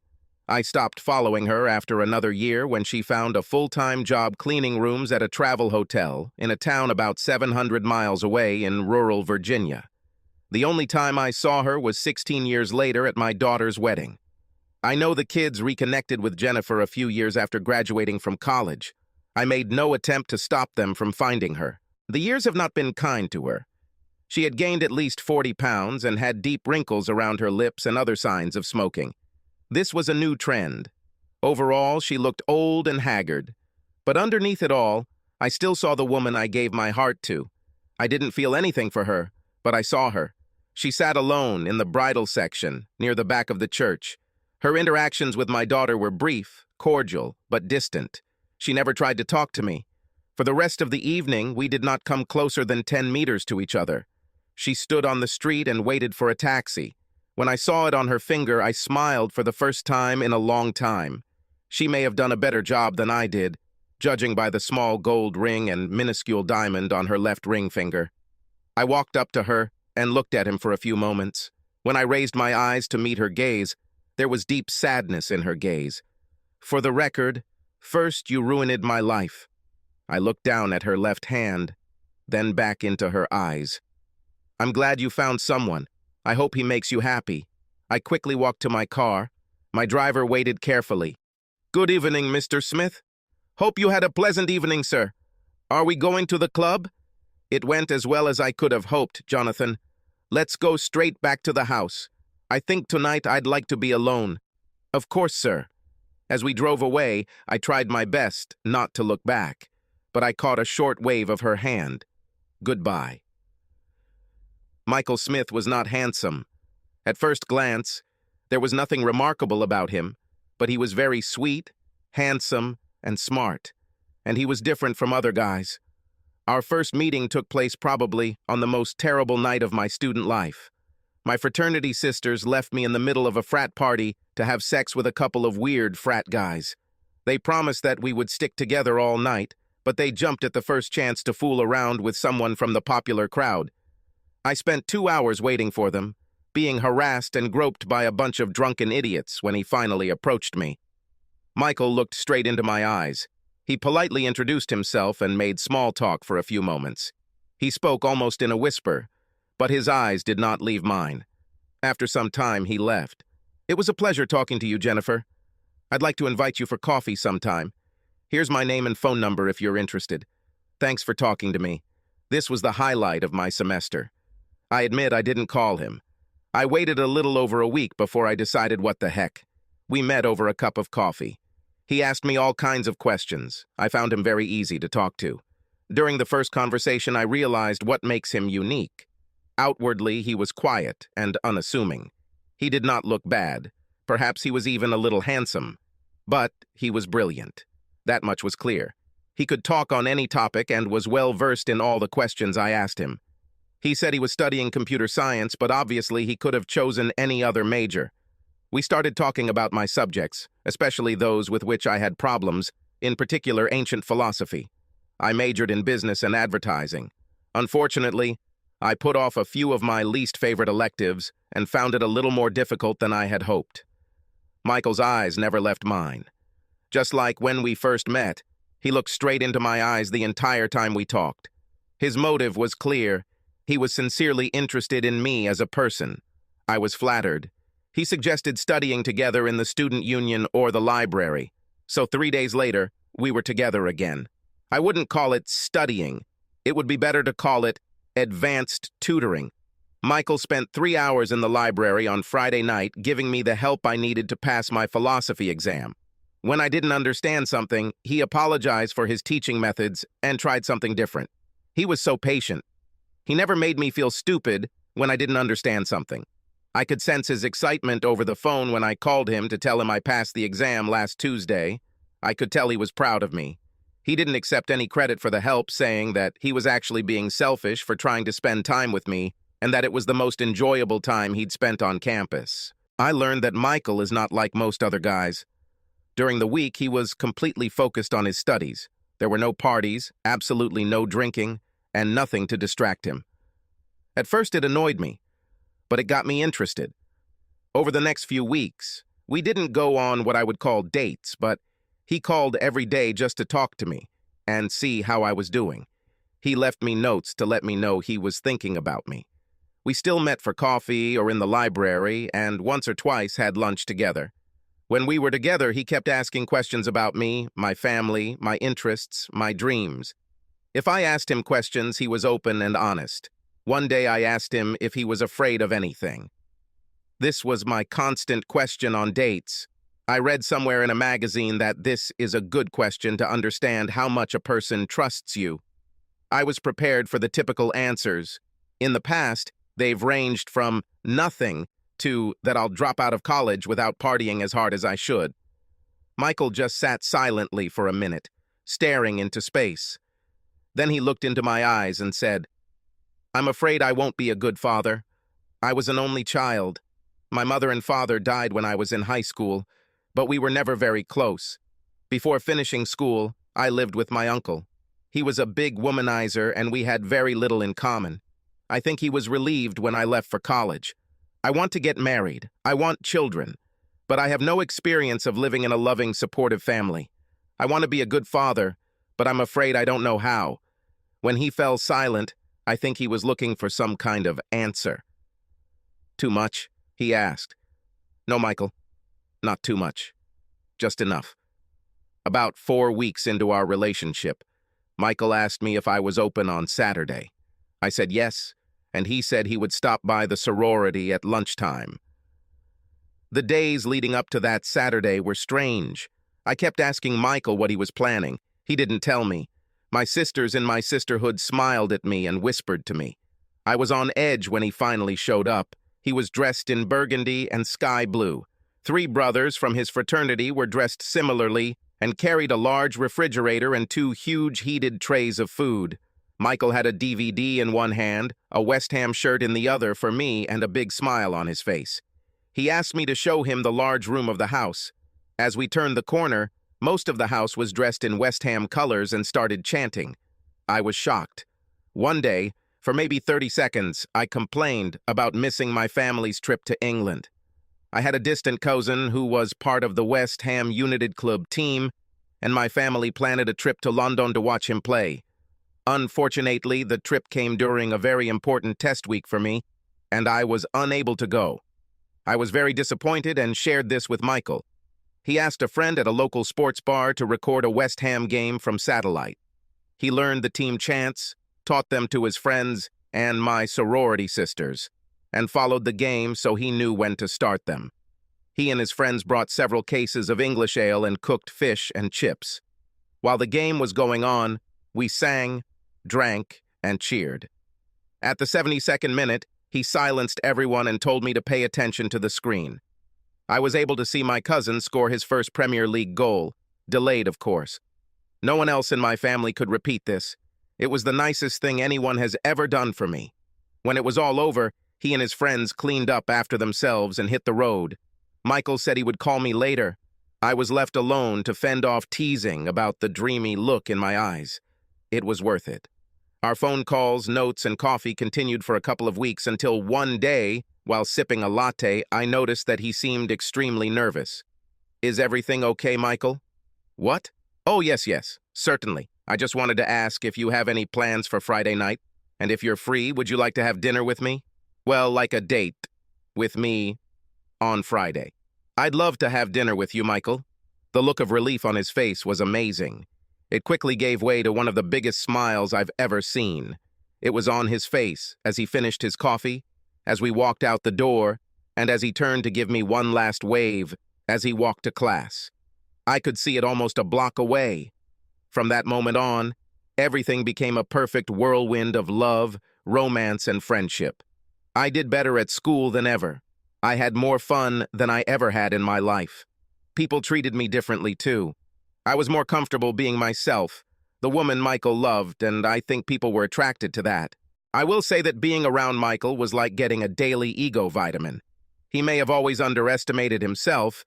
I stopped following her after another year when she found a full-time job cleaning rooms at a travel hotel in a town about 700 miles away in rural Virginia. The only time I saw her was 16 years later at my daughter's wedding. I know the kids reconnected with Jennifer a few years after graduating from college. I made no attempt to stop them from finding her. The years have not been kind to her. She had gained at least 40 pounds and had deep wrinkles around her lips and other signs of smoking. This was a new trend. Overall, she looked old and haggard. But underneath it all, I still saw the woman I gave my heart to. I didn't feel anything for her, but I saw her. She sat alone in the bridal section, near the back of the church. Her interactions with my daughter were brief, cordial, but distant. She never tried to talk to me. For the rest of the evening, we did not come closer than 10 meters to each other. She stood on the street and waited for a taxi. When I saw it on her finger, I smiled for the first time in a long time. She may have done a better job than I did, judging by the small gold ring and minuscule diamond on her left ring finger. I walked up to her and looked at him for a few moments. When I raised my eyes to meet her gaze, there was deep sadness in her gaze. For the record, first you ruined my life. I looked down at her left hand, then back into her eyes. I'm glad you found someone. I hope he makes you happy. I quickly walked to my car. My driver waited carefully. Good evening, Mr. Smith. Hope you had a pleasant evening, sir. Are we going to the club? It went as well as I could have hoped, Jonathan. Let's go straight back to the house. I think tonight I'd like to be alone. Of course, sir. As we drove away, I tried my best not to look back, but I caught a short wave of her hand. Goodbye. Michael Smith was not handsome. At first glance, there was nothing remarkable about him, but he was very sweet, handsome, and smart, and he was different from other guys. Our first meeting took place probably on the most terrible night of my student life. My fraternity sisters left me in the middle of a frat party to have sex with a couple of weird frat guys. They promised that we would stick together all night, but they jumped at the first chance to fool around with someone from the popular crowd. I spent 2 hours waiting for them, being harassed and groped by a bunch of drunken idiots when he finally approached me. Michael looked straight into my eyes. He politely introduced himself and made small talk for a few moments. He spoke almost in a whisper, but his eyes did not leave mine. After some time, he left. It was a pleasure talking to you, Jennifer. I'd like to invite you for coffee sometime. Here's my name and phone number if you're interested. Thanks for talking to me. This was the highlight of my semester. I admit I didn't call him. I waited a little over a week before I decided what the heck. We met over a cup of coffee. He asked me all kinds of questions. I found him very easy to talk to. During the first conversation, I realized what makes him unique. Outwardly, he was quiet and unassuming. He did not look bad. Perhaps he was even a little handsome. But he was brilliant. That much was clear. He could talk on any topic and was well versed in all the questions I asked him. He said he was studying computer science, but obviously he could have chosen any other major. We started talking about my subjects, especially those with which I had problems, in particular ancient philosophy. I majored in business and advertising. Unfortunately, I put off a few of my least favorite electives and found it a little more difficult than I had hoped. Michael's eyes never left mine. Just like when we first met, he looked straight into my eyes the entire time we talked. His motive was clear. He was sincerely interested in me as a person. I was flattered. He suggested studying together in the student union or the library. So 3 days later, we were together again. I wouldn't call it studying. It would be better to call it advanced tutoring. Michael spent 3 hours in the library on Friday night giving me the help I needed to pass my philosophy exam. When I didn't understand something, he apologized for his teaching methods and tried something different. He was so patient. He never made me feel stupid when I didn't understand something. I could sense his excitement over the phone when I called him to tell him I passed the exam last Tuesday. I could tell he was proud of me. He didn't accept any credit for the help, saying that he was actually being selfish for trying to spend time with me and that it was the most enjoyable time he'd spent on campus. I learned that Michael is not like most other guys. During the week, he was completely focused on his studies. There were no parties, absolutely no drinking, and nothing to distract him. At first, it annoyed me, but it got me interested. Over the next few weeks, we didn't go on what I would call dates, but he called every day just to talk to me and see how I was doing. He left me notes to let me know he was thinking about me. We still met for coffee or in the library and once or twice had lunch together. When we were together, he kept asking questions about me, my family, my interests, my dreams. If I asked him questions, he was open and honest. One day I asked him if he was afraid of anything. This was my constant question on dates. I read somewhere in a magazine that this is a good question to understand how much a person trusts you. I was prepared for the typical answers. In the past, they've ranged from nothing to that I'll drop out of college without partying as hard as I should. Michael just sat silently for a minute, staring into space. Then he looked into my eyes and said, "I'm afraid I won't be a good father. I was an only child. My mother and father died when I was in high school, but we were never very close. Before finishing school, I lived with my uncle. He was a big womanizer and we had very little in common. I think he was relieved when I left for college. I want to get married. I want children. But I have no experience of living in a loving, supportive family. I want to be a good father, but I'm afraid I don't know how." When he fell silent, I think he was looking for some kind of answer. "Too much?" he asked. "No, Michael. Not too much. Just enough." About 4 weeks into our relationship, Michael asked me if I was open on Saturday. I said yes, and he said he would stop by the sorority at lunchtime. The days leading up to that Saturday were strange. I kept asking Michael what he was planning. He didn't tell me. My sisters in my sisterhood smiled at me and whispered to me. I was on edge when he finally showed up. He was dressed in burgundy and sky blue. 3 brothers from his fraternity were dressed similarly and carried a large refrigerator and 2 huge heated trays of food. Michael had a DVD in one hand, a West Ham shirt in the other for me, and a big smile on his face. He asked me to show him the large room of the house. As we turned the corner, most of the house was dressed in West Ham colors and started chanting. I was shocked. One day, for maybe 30 seconds, I complained about missing my family's trip to England. I had a distant cousin who was part of the West Ham United Club team, and my family planned a trip to London to watch him play. Unfortunately, the trip came during a very important test week for me, and I was unable to go. I was very disappointed and shared this with Michael. He asked a friend at a local sports bar to record a West Ham game from satellite. He learned the team chants, taught them to his friends and my sorority sisters, and followed the game so he knew when to start them. He and his friends brought several cases of English ale and cooked fish and chips. While the game was going on, we sang, drank, and cheered. At the 72nd minute, he silenced everyone and told me to pay attention to the screen. I was able to see my cousin score his first Premier League goal, delayed, of course. No one else in my family could repeat this. It was the nicest thing anyone has ever done for me. When it was all over, he and his friends cleaned up after themselves and hit the road. Michael said he would call me later. I was left alone to fend off teasing about the dreamy look in my eyes. It was worth it. Our phone calls, notes, and coffee continued for a couple of weeks until one day, while sipping a latte, I noticed that he seemed extremely nervous. "Is everything okay, Michael?" "What? Oh, yes, certainly. I just wanted to ask if you have any plans for Friday night, and if you're free, would you like to have dinner with me? Well, like a date with me on Friday." "I'd love to have dinner with you, Michael." The look of relief on his face was amazing. It quickly gave way to one of the biggest smiles I've ever seen. It was on his face as he finished his coffee, as we walked out the door, and as he turned to give me one last wave as he walked to class. I could see it almost a block away. From that moment on, everything became a perfect whirlwind of love, romance, and friendship. I did better at school than ever. I had more fun than I ever had in my life. People treated me differently, too. I was more comfortable being myself, the woman Michael loved, and I think people were attracted to that. I will say that being around Michael was like getting a daily ego vitamin. He may have always underestimated himself,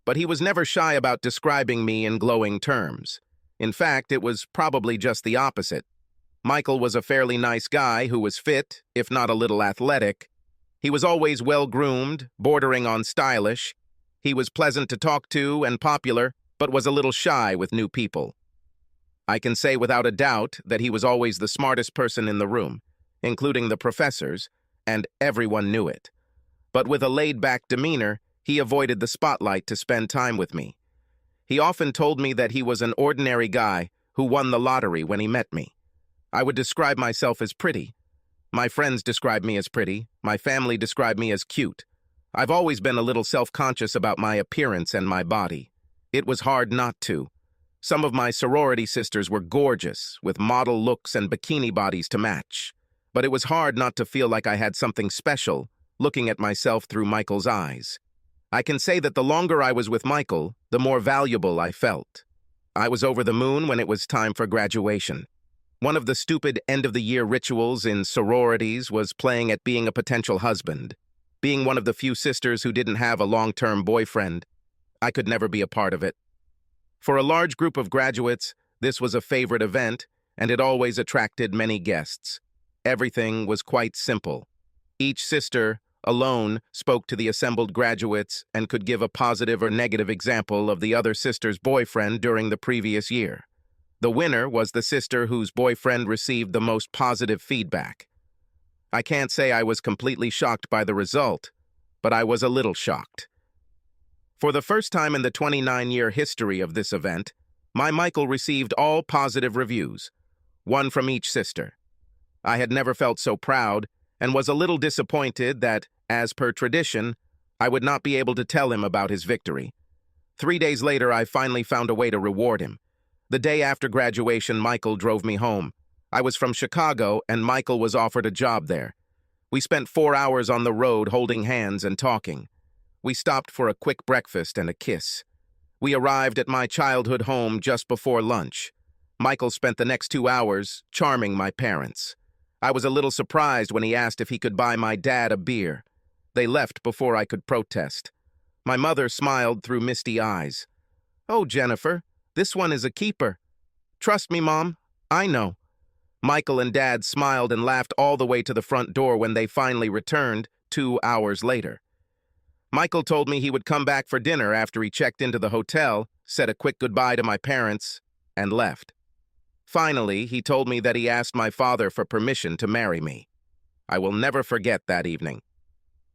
but he was never shy about describing me in glowing terms. In fact, it was probably just the opposite. Michael was a fairly nice guy who was fit, if not a little athletic. He was always well-groomed, bordering on stylish. He was pleasant to talk to and popular, but was a little shy with new people. I can say without a doubt that he was always the smartest person in the room, including the professors, and everyone knew it. But with a laid-back demeanor, he avoided the spotlight to spend time with me. He often told me that he was an ordinary guy who won the lottery when he met me. I would describe myself as pretty. My friends described me as pretty. My family described me as cute. I've always been a little self-conscious about my appearance and my body. It was hard not to. Some of my sorority sisters were gorgeous, with model looks and bikini bodies to match. But it was hard not to feel like I had something special, looking at myself through Michael's eyes. I can say that the longer I was with Michael, the more valuable I felt. I was over the moon when it was time for graduation. One of the stupid end-of-the-year rituals in sororities was playing at being a potential husband. Being one of the few sisters who didn't have a long-term boyfriend, I could never be a part of it. For a large group of graduates, this was a favorite event, and it always attracted many guests. Everything was quite simple. Each sister, alone, spoke to the assembled graduates and could give a positive or negative example of the other sister's boyfriend during the previous year. The winner was the sister whose boyfriend received the most positive feedback. I can't say I was completely shocked by the result, but I was a little shocked. For the first time in the 29-year history of this event, My Michael received all positive reviews, one from each sister. I had never felt so proud and was a little disappointed that, as per tradition, I would not be able to tell him about his victory. 3 days later, I finally found a way to reward him. The day after graduation, Michael drove me home. I was from Chicago, and Michael was offered a job there. We spent 4 hours on the road holding hands and talking. We stopped for a quick breakfast and a kiss. We arrived at my childhood home just before lunch. Michael spent the next 2 hours charming my parents. I was a little surprised when he asked if he could buy my dad a beer. They left before I could protest. My mother smiled through misty eyes. "Oh, Jennifer, this one is a keeper." "Trust me, Mom, I know." Michael and Dad smiled and laughed all the way to the front door when they finally returned 2 hours later. Michael told me he would come back for dinner after he checked into the hotel, said a quick goodbye to my parents, and left. Finally, he told me that he asked my father for permission to marry me. I will never forget that evening.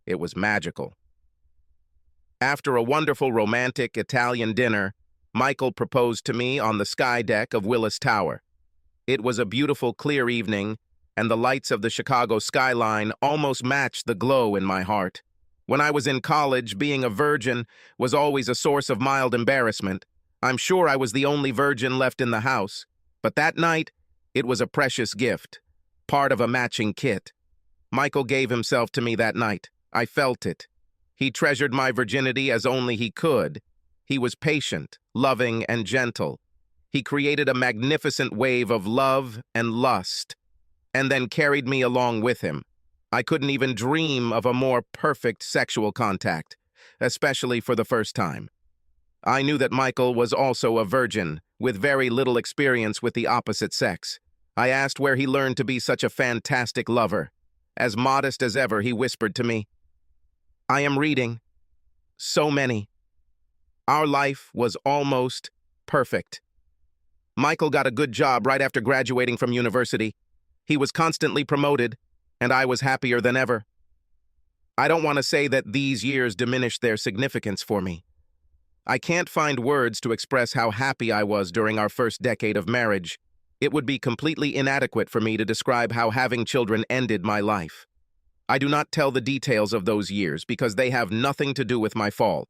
It was magical. After a wonderful romantic Italian dinner, Michael proposed to me on the sky deck of Willis Tower. It was a beautiful, clear evening, and the lights of the Chicago skyline almost matched the glow in my heart. When I was in college, being a virgin was always a source of mild embarrassment. I'm sure I was the only virgin left in the house, but that night, it was a precious gift, part of a matching kit. Michael gave himself to me that night. I felt it. He treasured my virginity as only he could. He was patient, loving, and gentle. He created a magnificent wave of love and lust, and then carried me along with him. I couldn't even dream of a more perfect sexual contact, especially for the first time. I knew that Michael was also a virgin, with very little experience with the opposite sex. I asked where he learned to be such a fantastic lover. As modest as ever, he whispered to me, "I am reading. So many." Our life was almost perfect. Michael got a good job right after graduating from university. He was constantly promoted, and I was happier than ever. I don't want to say that these years diminished their significance for me. I can't find words to express how happy I was during our first decade of marriage. It would be completely inadequate for me to describe how having children ended my life. I do not tell the details of those years because they have nothing to do with my fall.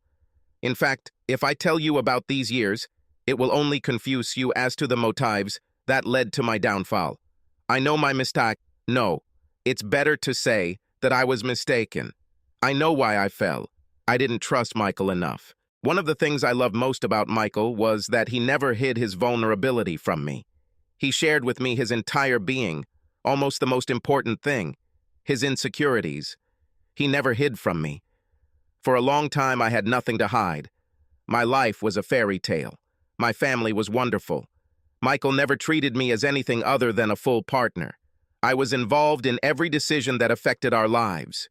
In fact, if I tell you about these years, it will only confuse you as to the motives that led to my downfall. I know my mistake. No, it's better to say that I was mistaken. I know why I fell. I didn't trust Michael enough. One of the things I loved most about Michael was that he never hid his vulnerability from me. He shared with me his entire being, almost the most important thing, his insecurities. He never hid from me. For a long time, I had nothing to hide. My life was a fairy tale. My family was wonderful. Michael never treated me as anything other than a full partner. I was involved in every decision that affected our lives.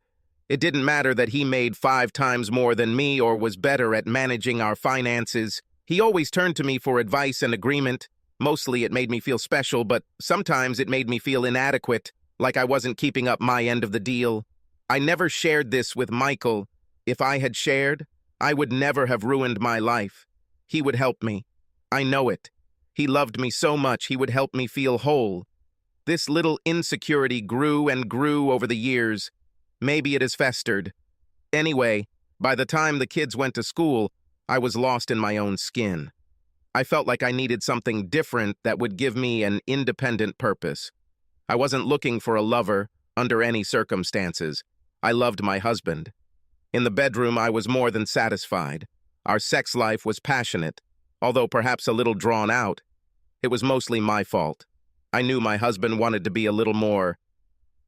It didn't matter that he made 5 times more than me or was better at managing our finances. He always turned to me for advice and agreement. Mostly it made me feel special, but sometimes it made me feel inadequate, like I wasn't keeping up my end of the deal. I never shared this with Michael. If I had shared, I would never have ruined my life. He would help me. I know it. He loved me so much he would help me feel whole. This little insecurity grew and grew over the years. Maybe it has festered. Anyway, by the time the kids went to school, I was lost in my own skin. I felt like I needed something different that would give me an independent purpose. I wasn't looking for a lover under any circumstances. I loved my husband. In the bedroom, I was more than satisfied. Our sex life was passionate, although perhaps a little drawn out. It was mostly my fault. I knew my husband wanted to be a little more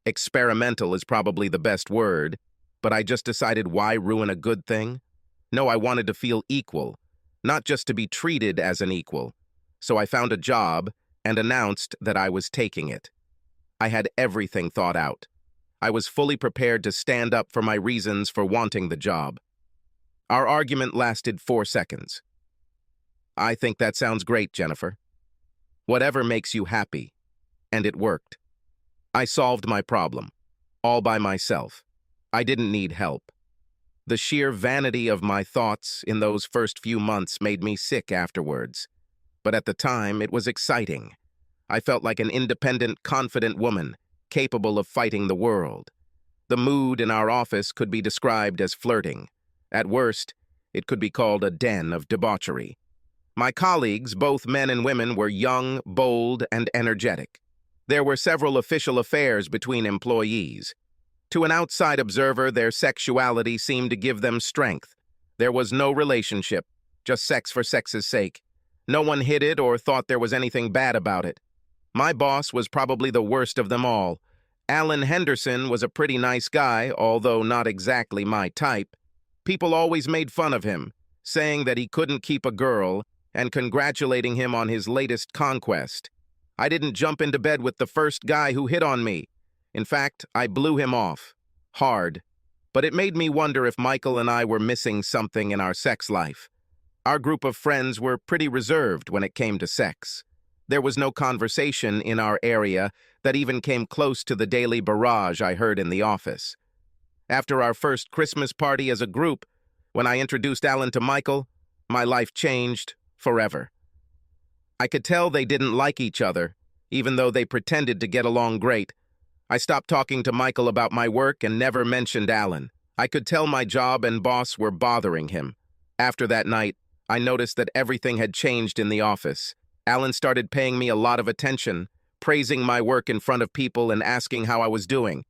experimental is probably the best word, but I just decided why ruin a good thing? No, I wanted to feel equal, not just to be treated as an equal. So I found a job and announced that I was taking it. I had everything thought out. I was fully prepared to stand up for my reasons for wanting the job. Our argument lasted 4 seconds. "I think that sounds great, Jennifer. Whatever makes you happy." And it worked. I solved my problem, all by myself. I didn't need help. The sheer vanity of my thoughts in those first few months made me sick afterwards. but at the time it was exciting. I felt like an independent, confident woman, capable of fighting the world. The mood in our office could be described as flirting. At worst, it could be called a den of debauchery. My colleagues, both men and women, were young, bold, and energetic. There were several official affairs between employees. To an outside observer, their sexuality seemed to give them strength. There was no relationship, just sex for sex's sake. No one hid it or thought there was anything bad about it. My boss was probably the worst of them all. Alan Henderson was a pretty nice guy, although not exactly my type. People always made fun of him, saying that he couldn't keep a girl and congratulating him on his latest conquest. I didn't jump into bed with the first guy who hit on me. In fact, I blew him off. Hard. But it made me wonder if Michael and I were missing something in our sex life. Our group of friends were pretty reserved when it came to sex. There was no conversation in our area that even came close to the daily barrage I heard in the office. After our first Christmas party as a group, when I introduced Alan to Michael, my life changed forever. I could tell they didn't like each other, even though they pretended to get along great. I stopped talking to Michael about my work and never mentioned Alan. I could tell my job and boss were bothering him. After that night, I noticed that everything had changed in the office. Alan started paying me a lot of attention, praising my work in front of people and asking how I was doing.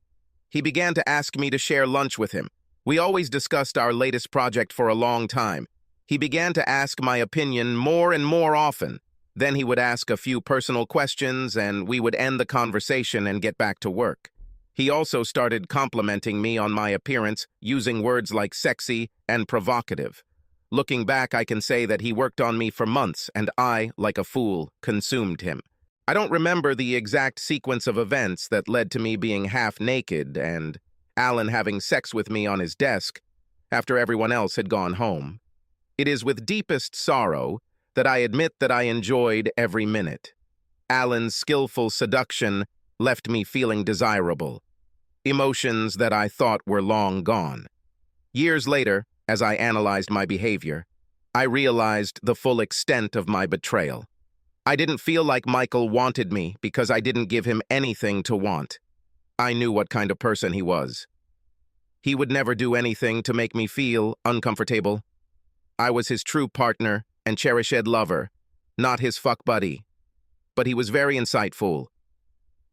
He began to ask me to share lunch with him. We always discussed our latest project for a long time. He began to ask my opinion more and more often. Then he would ask a few personal questions and we would end the conversation and get back to work. He also started complimenting me on my appearance, using words like sexy and provocative. Looking back, I can say that he worked on me for months, and I, like a fool, consumed him. I don't remember the exact sequence of events that led to me being half naked and Alan having sex with me on his desk after everyone else had gone home. It is with deepest sorrow that I admit that I enjoyed every minute. Alan's skillful seduction left me feeling desirable, emotions that I thought were long gone. Years later, as I analyzed my behavior, I realized the full extent of my betrayal. I didn't feel like Michael wanted me because I didn't give him anything to want. I knew what kind of person he was. He would never do anything to make me feel uncomfortable. I was his true partner and cherished lover, not his fuck buddy. But he was very insightful.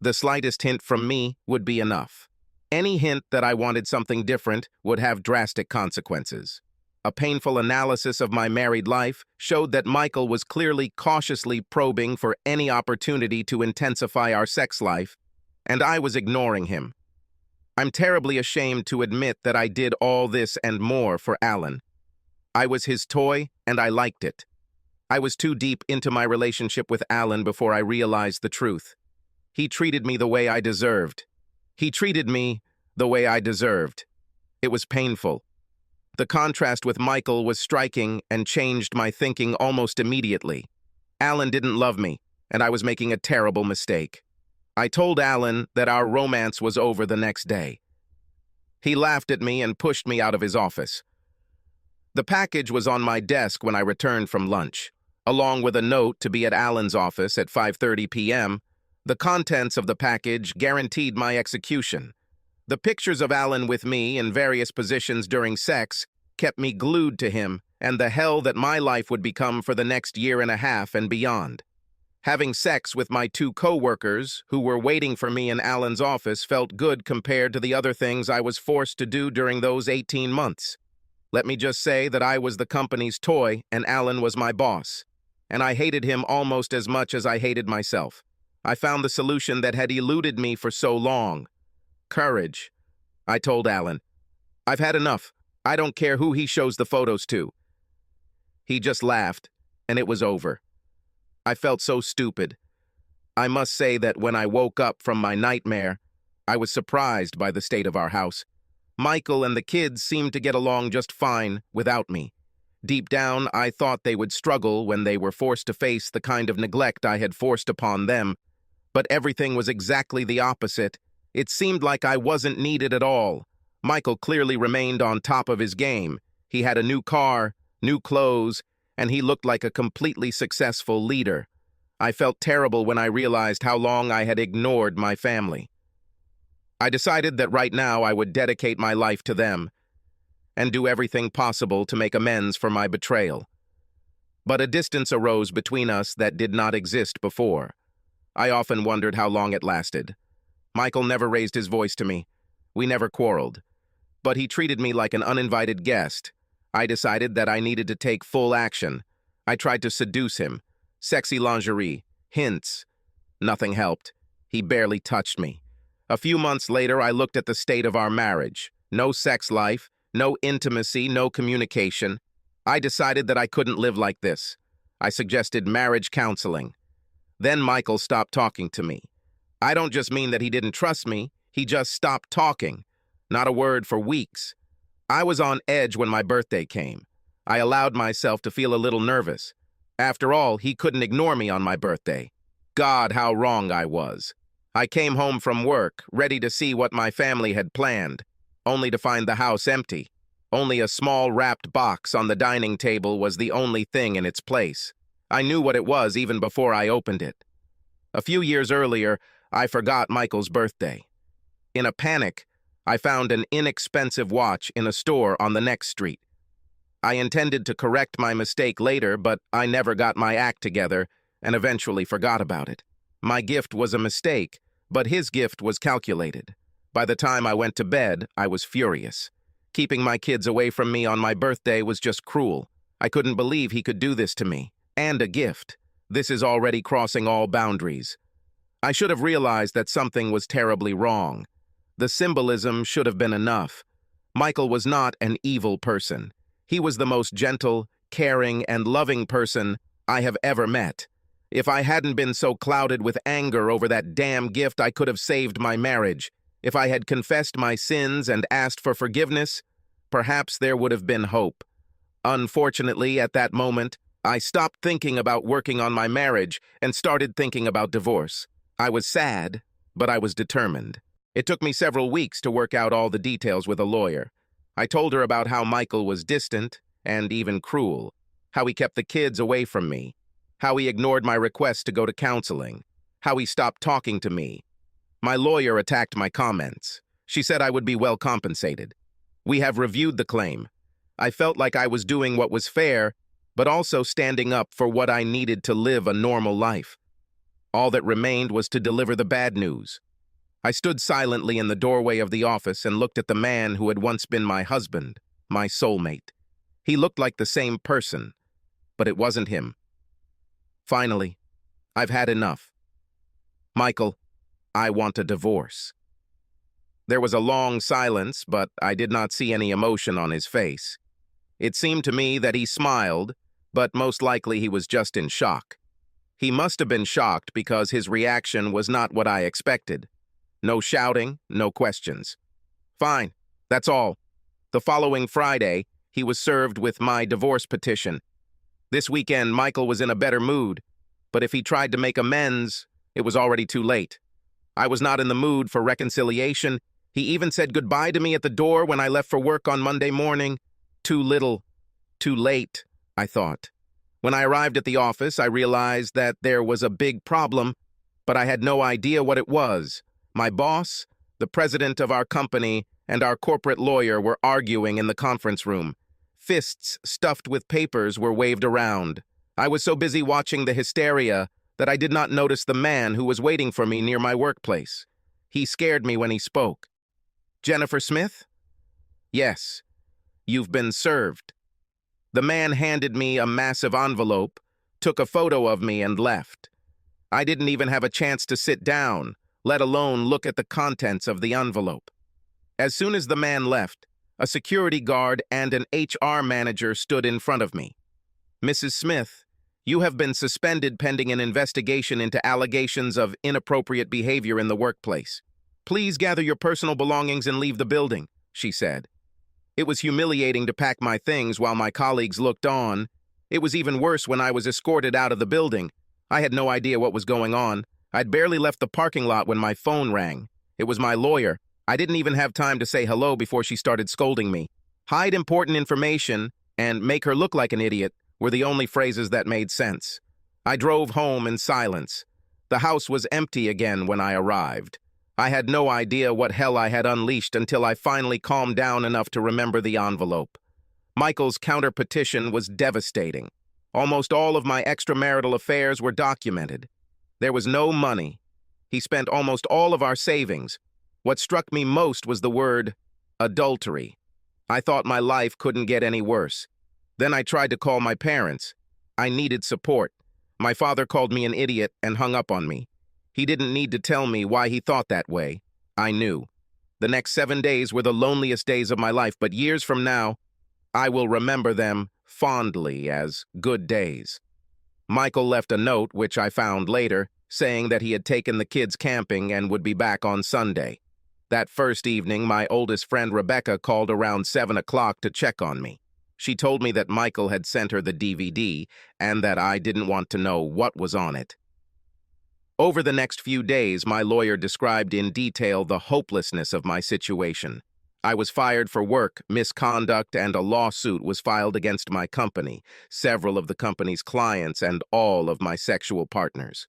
The slightest hint from me would be enough. Any hint that I wanted something different would have drastic consequences. A painful analysis of my married life showed that Michael was clearly cautiously probing for any opportunity to intensify our sex life, and I was ignoring him. I'm terribly ashamed to admit that I did all this and more for Alan. I was his toy, and I liked it. I was too deep into my relationship with Alan before I realized the truth. He treated me the way I deserved. He treated me the way I deserved. It was painful. The contrast with Michael was striking and changed my thinking almost immediately. Alan didn't love me, and I was making a terrible mistake. I told Alan that our romance was over the next day. He laughed at me and pushed me out of his office. The package was on my desk when I returned from lunch, along with a note to be at Alan's office at 5:30 p.m. The contents of the package guaranteed my execution. The pictures of Alan with me in various positions during sex kept me glued to him and the hell that my life would become for the next year and a half and beyond. Having sex with my two co-workers who were waiting for me in Alan's office felt good compared to the other things I was forced to do during those 18 months. Let me just say that I was the company's toy and Alan was my boss, and I hated him almost as much as I hated myself. I found the solution that had eluded me for so long. Courage. I told Alan. I've had enough. I don't care who he shows the photos to. He just laughed, and it was over. I felt so stupid. I must say that when I woke up from my nightmare, I was surprised by the state of our house. Michael and the kids seemed to get along just fine without me. Deep down, I thought they would struggle when they were forced to face the kind of neglect I had forced upon them. But everything was exactly the opposite. It seemed like I wasn't needed at all. Michael clearly remained on top of his game. He had a new car, new clothes, and he looked like a completely successful leader. I felt terrible when I realized how long I had ignored my family. I decided that right now I would dedicate my life to them and do everything possible to make amends for my betrayal. But a distance arose between us that did not exist before. I often wondered how long it lasted. Michael never raised his voice to me. We never quarreled. But he treated me like an uninvited guest. I decided that I needed to take full action. I tried to seduce him. Sexy lingerie, hints. Nothing helped. He barely touched me. A few months later, I looked at the state of our marriage. No sex life, no intimacy, no communication. I decided that I couldn't live like this. I suggested marriage counseling. Then Michael stopped talking to me. I don't just mean that he didn't trust me, he just stopped talking. Not a word for weeks. I was on edge when my birthday came. I allowed myself to feel a little nervous. After all, he couldn't ignore me on my birthday. God, how wrong I was. I came home from work, ready to see what my family had planned, only to find the house empty. Only a small wrapped box on the dining table was the only thing in its place. I knew what it was even before I opened it. A few years earlier, I forgot Michael's birthday. In a panic, I found an inexpensive watch in a store on the next street. I intended to correct my mistake later, but I never got my act together and eventually forgot about it. My gift was a mistake, but his gift was calculated. By the time I went to bed, I was furious. Keeping my kids away from me on my birthday was just cruel. I couldn't believe he could do this to me. And a gift. This is already crossing all boundaries. I should have realized that something was terribly wrong. The symbolism should have been enough. Michael was not an evil person. He was the most gentle, caring, and loving person I have ever met. If I hadn't been so clouded with anger over that damn gift, I could have saved my marriage. If I had confessed my sins and asked for forgiveness, perhaps there would have been hope. Unfortunately, at that moment, I stopped thinking about working on my marriage and started thinking about divorce. I was sad, but I was determined. It took me several weeks to work out all the details with a lawyer. I told her about how Michael was distant and even cruel, how he kept the kids away from me, how he ignored my request to go to counseling, how he stopped talking to me. My lawyer attacked my comments. She said I would be well compensated. We have reviewed the claim. I felt like I was doing what was fair, but also standing up for what I needed to live a normal life. All that remained was to deliver the bad news. I stood silently in the doorway of the office and looked at the man who had once been my husband, my soulmate. He looked like the same person, but it wasn't him. Finally, I've had enough. Michael, I want a divorce. There was a long silence, but I did not see any emotion on his face. It seemed to me that he smiled, but most likely he was just in shock. He must have been shocked because his reaction was not what I expected. No shouting, no questions. Fine, that's all. The following Friday, he was served with my divorce petition. This weekend, Michael was in a better mood, but if he tried to make amends, it was already too late. I was not in the mood for reconciliation. He even said goodbye to me at the door when I left for work on Monday morning. Too little, too late, I thought. When I arrived at the office, I realized that there was a big problem, but I had no idea what it was. My boss, the president of our company, and our corporate lawyer were arguing in the conference room. Fists stuffed with papers were waved around. I was so busy watching the hysteria that I did not notice the man who was waiting for me near my workplace. He scared me when he spoke. Jennifer Smith? Yes. You've been served. The man handed me a massive envelope, took a photo of me, and left. I didn't even have a chance to sit down, let alone look at the contents of the envelope. As soon as the man left, a security guard and an HR manager stood in front of me. Mrs. Smith, you have been suspended pending an investigation into allegations of inappropriate behavior in the workplace. Please gather your personal belongings and leave the building, she said. It was humiliating to pack my things while my colleagues looked on. It was even worse when I was escorted out of the building. I had no idea what was going on. I'd barely left the parking lot when my phone rang. It was my lawyer. I didn't even have time to say hello before she started scolding me. Hide important information and make her look like an idiot were the only phrases that made sense. I drove home in silence. The house was empty again when I arrived. I had no idea what hell I had unleashed until I finally calmed down enough to remember the envelope. Michael's counter-petition was devastating. Almost all of my extramarital affairs were documented. There was no money. He spent almost all of our savings. What struck me most was the word adultery. I thought my life couldn't get any worse. Then I tried to call my parents. I needed support. My father called me an idiot and hung up on me. He didn't need to tell me why he thought that way. I knew. The next 7 days were the loneliest days of my life, but years from now, I will remember them fondly as good days. Michael left a note, which I found later, saying that he had taken the kids camping and would be back on Sunday. That first evening, my oldest friend Rebecca called around 7 o'clock to check on me. She told me that Michael had sent her the DVD and that I didn't want to know what was on it. Over the next few days, my lawyer described in detail the hopelessness of my situation. I was fired for work, misconduct, and a lawsuit was filed against my company, several of the company's clients, and all of my sexual partners.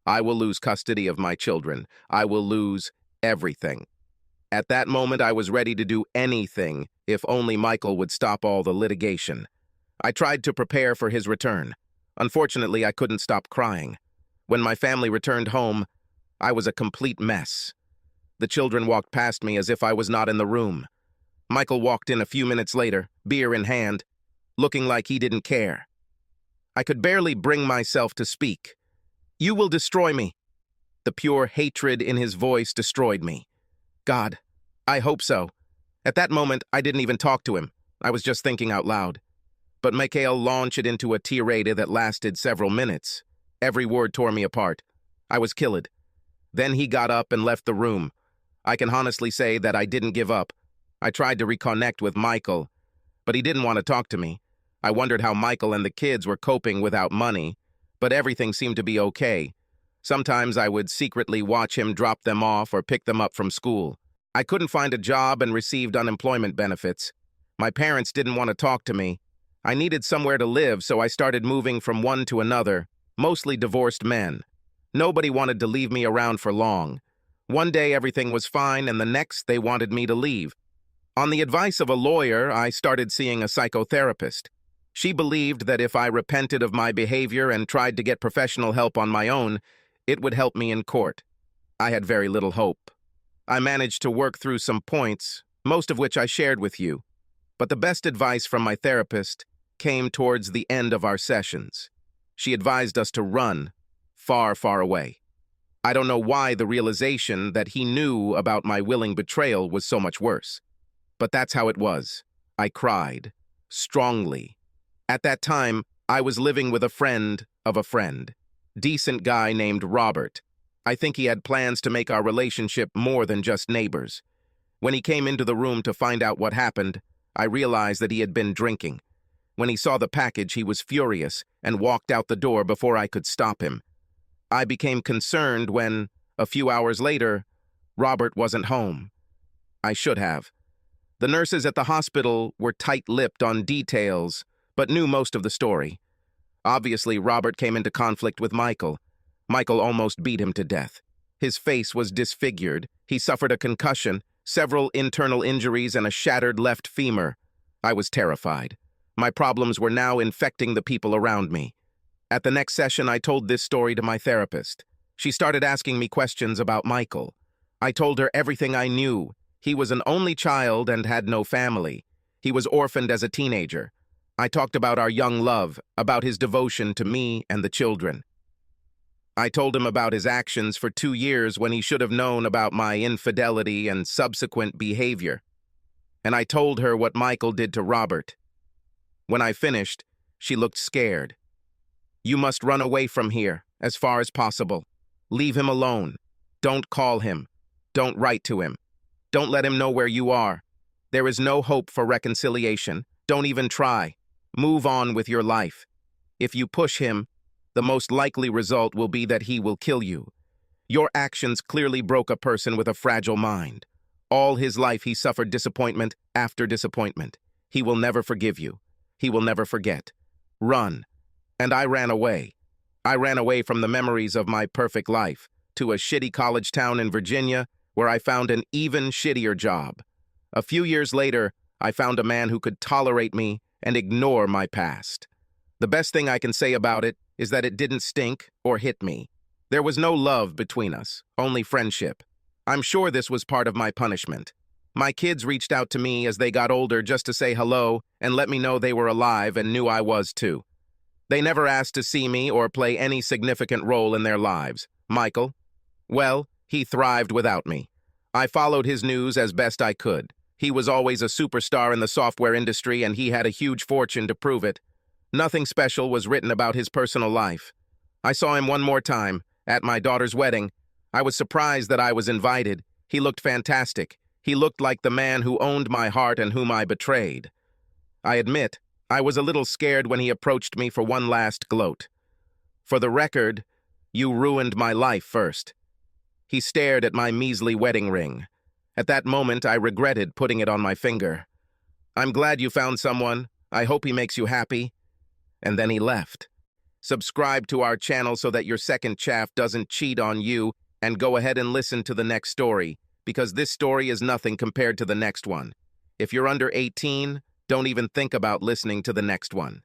I will lose custody of my children. I will lose everything. At that moment, I was ready to do anything if only Michael would stop all the litigation. I tried to prepare for his return. Unfortunately, I couldn't stop crying. When my family returned home, I was a complete mess. The children walked past me as if I was not in the room. Michael walked in a few minutes later, beer in hand, looking like he didn't care. I could barely bring myself to speak. "You will destroy me." The pure hatred in his voice destroyed me. God, I hope so. At that moment, I didn't even talk to him. I was just thinking out loud. But Michael launched it into a tirade that lasted several minutes. Every word tore me apart. I was killed. Then he got up and left the room. I can honestly say that I didn't give up. I tried to reconnect with Michael, but he didn't want to talk to me. I wondered how Michael and the kids were coping without money, but everything seemed to be okay. Sometimes I would secretly watch him drop them off or pick them up from school. I couldn't find a job and received unemployment benefits. My parents didn't want to talk to me. I needed somewhere to live, so I started moving from one to another, mostly divorced men. Nobody wanted to leave me around for long. One day everything was fine, and the next they wanted me to leave. On the advice of a lawyer, I started seeing a psychotherapist. She believed that if I repented of my behavior and tried to get professional help on my own, it would help me in court. I had very little hope. I managed to work through some points, most of which I shared with you. But the best advice from my therapist came towards the end of our sessions. She advised us to run far, far away. I don't know why the realization that he knew about my willing betrayal was so much worse. But that's how it was. I cried. Strongly. At that time, I was living with a friend of a friend. Decent guy named Robert. I think he had plans to make our relationship more than just neighbors. When he came into the room to find out what happened, I realized that he had been drinking. When he saw the package, he was furious and walked out the door before I could stop him. I became concerned when, a few hours later, Robert wasn't home. I should have. The nurses at the hospital were tight-lipped on details, but knew most of the story. Obviously, Robert came into conflict with Michael. Michael almost beat him to death. His face was disfigured. He suffered a concussion, several internal injuries, and a shattered left femur. I was terrified. My problems were now infecting the people around me. At the next session, I told this story to my therapist. She started asking me questions about Michael. I told her everything I knew. He was an only child and had no family. He was orphaned as a teenager. I talked about our young love, about his devotion to me and the children. I told him about his actions for 2 years when he should have known about my infidelity and subsequent behavior. And I told her what Michael did to Robert. When I finished, she looked scared. "You must run away from here, as far as possible. Leave him alone. Don't call him. Don't write to him. Don't let him know where you are. There is no hope for reconciliation. Don't even try. Move on with your life. If you push him, the most likely result will be that he will kill you. Your actions clearly broke a person with a fragile mind. All his life he suffered disappointment after disappointment. He will never forgive you. He will never forget. Run. And I ran away. I ran away from the memories of my perfect life to a shitty college town in Virginia where I found an even shittier job. A few years later, I found a man who could tolerate me and ignore my past. The best thing I can say about it is that it didn't stink or hit me. There was no love between us, only friendship. I'm sure this was part of my punishment. My kids reached out to me as they got older just to say hello and let me know they were alive and knew I was too. They never asked to see me or play any significant role in their lives. Michael? Well, he thrived without me. I followed his news as best I could. He was always a superstar in the software industry and he had a huge fortune to prove it. Nothing special was written about his personal life. I saw him one more time, at my daughter's wedding. I was surprised that I was invited. He looked fantastic. He looked like the man who owned my heart and whom I betrayed. I admit, I was a little scared when he approached me for one last gloat. For the record, you ruined my life first. He stared at my measly wedding ring. At that moment, I regretted putting it on my finger. I'm glad you found someone. I hope he makes you happy. And then he left. Subscribe to our channel so that your second chaff doesn't cheat on you, and go ahead and listen to the next story, because this story is nothing compared to the next one. If you're under 18, don't even think about listening to the next one.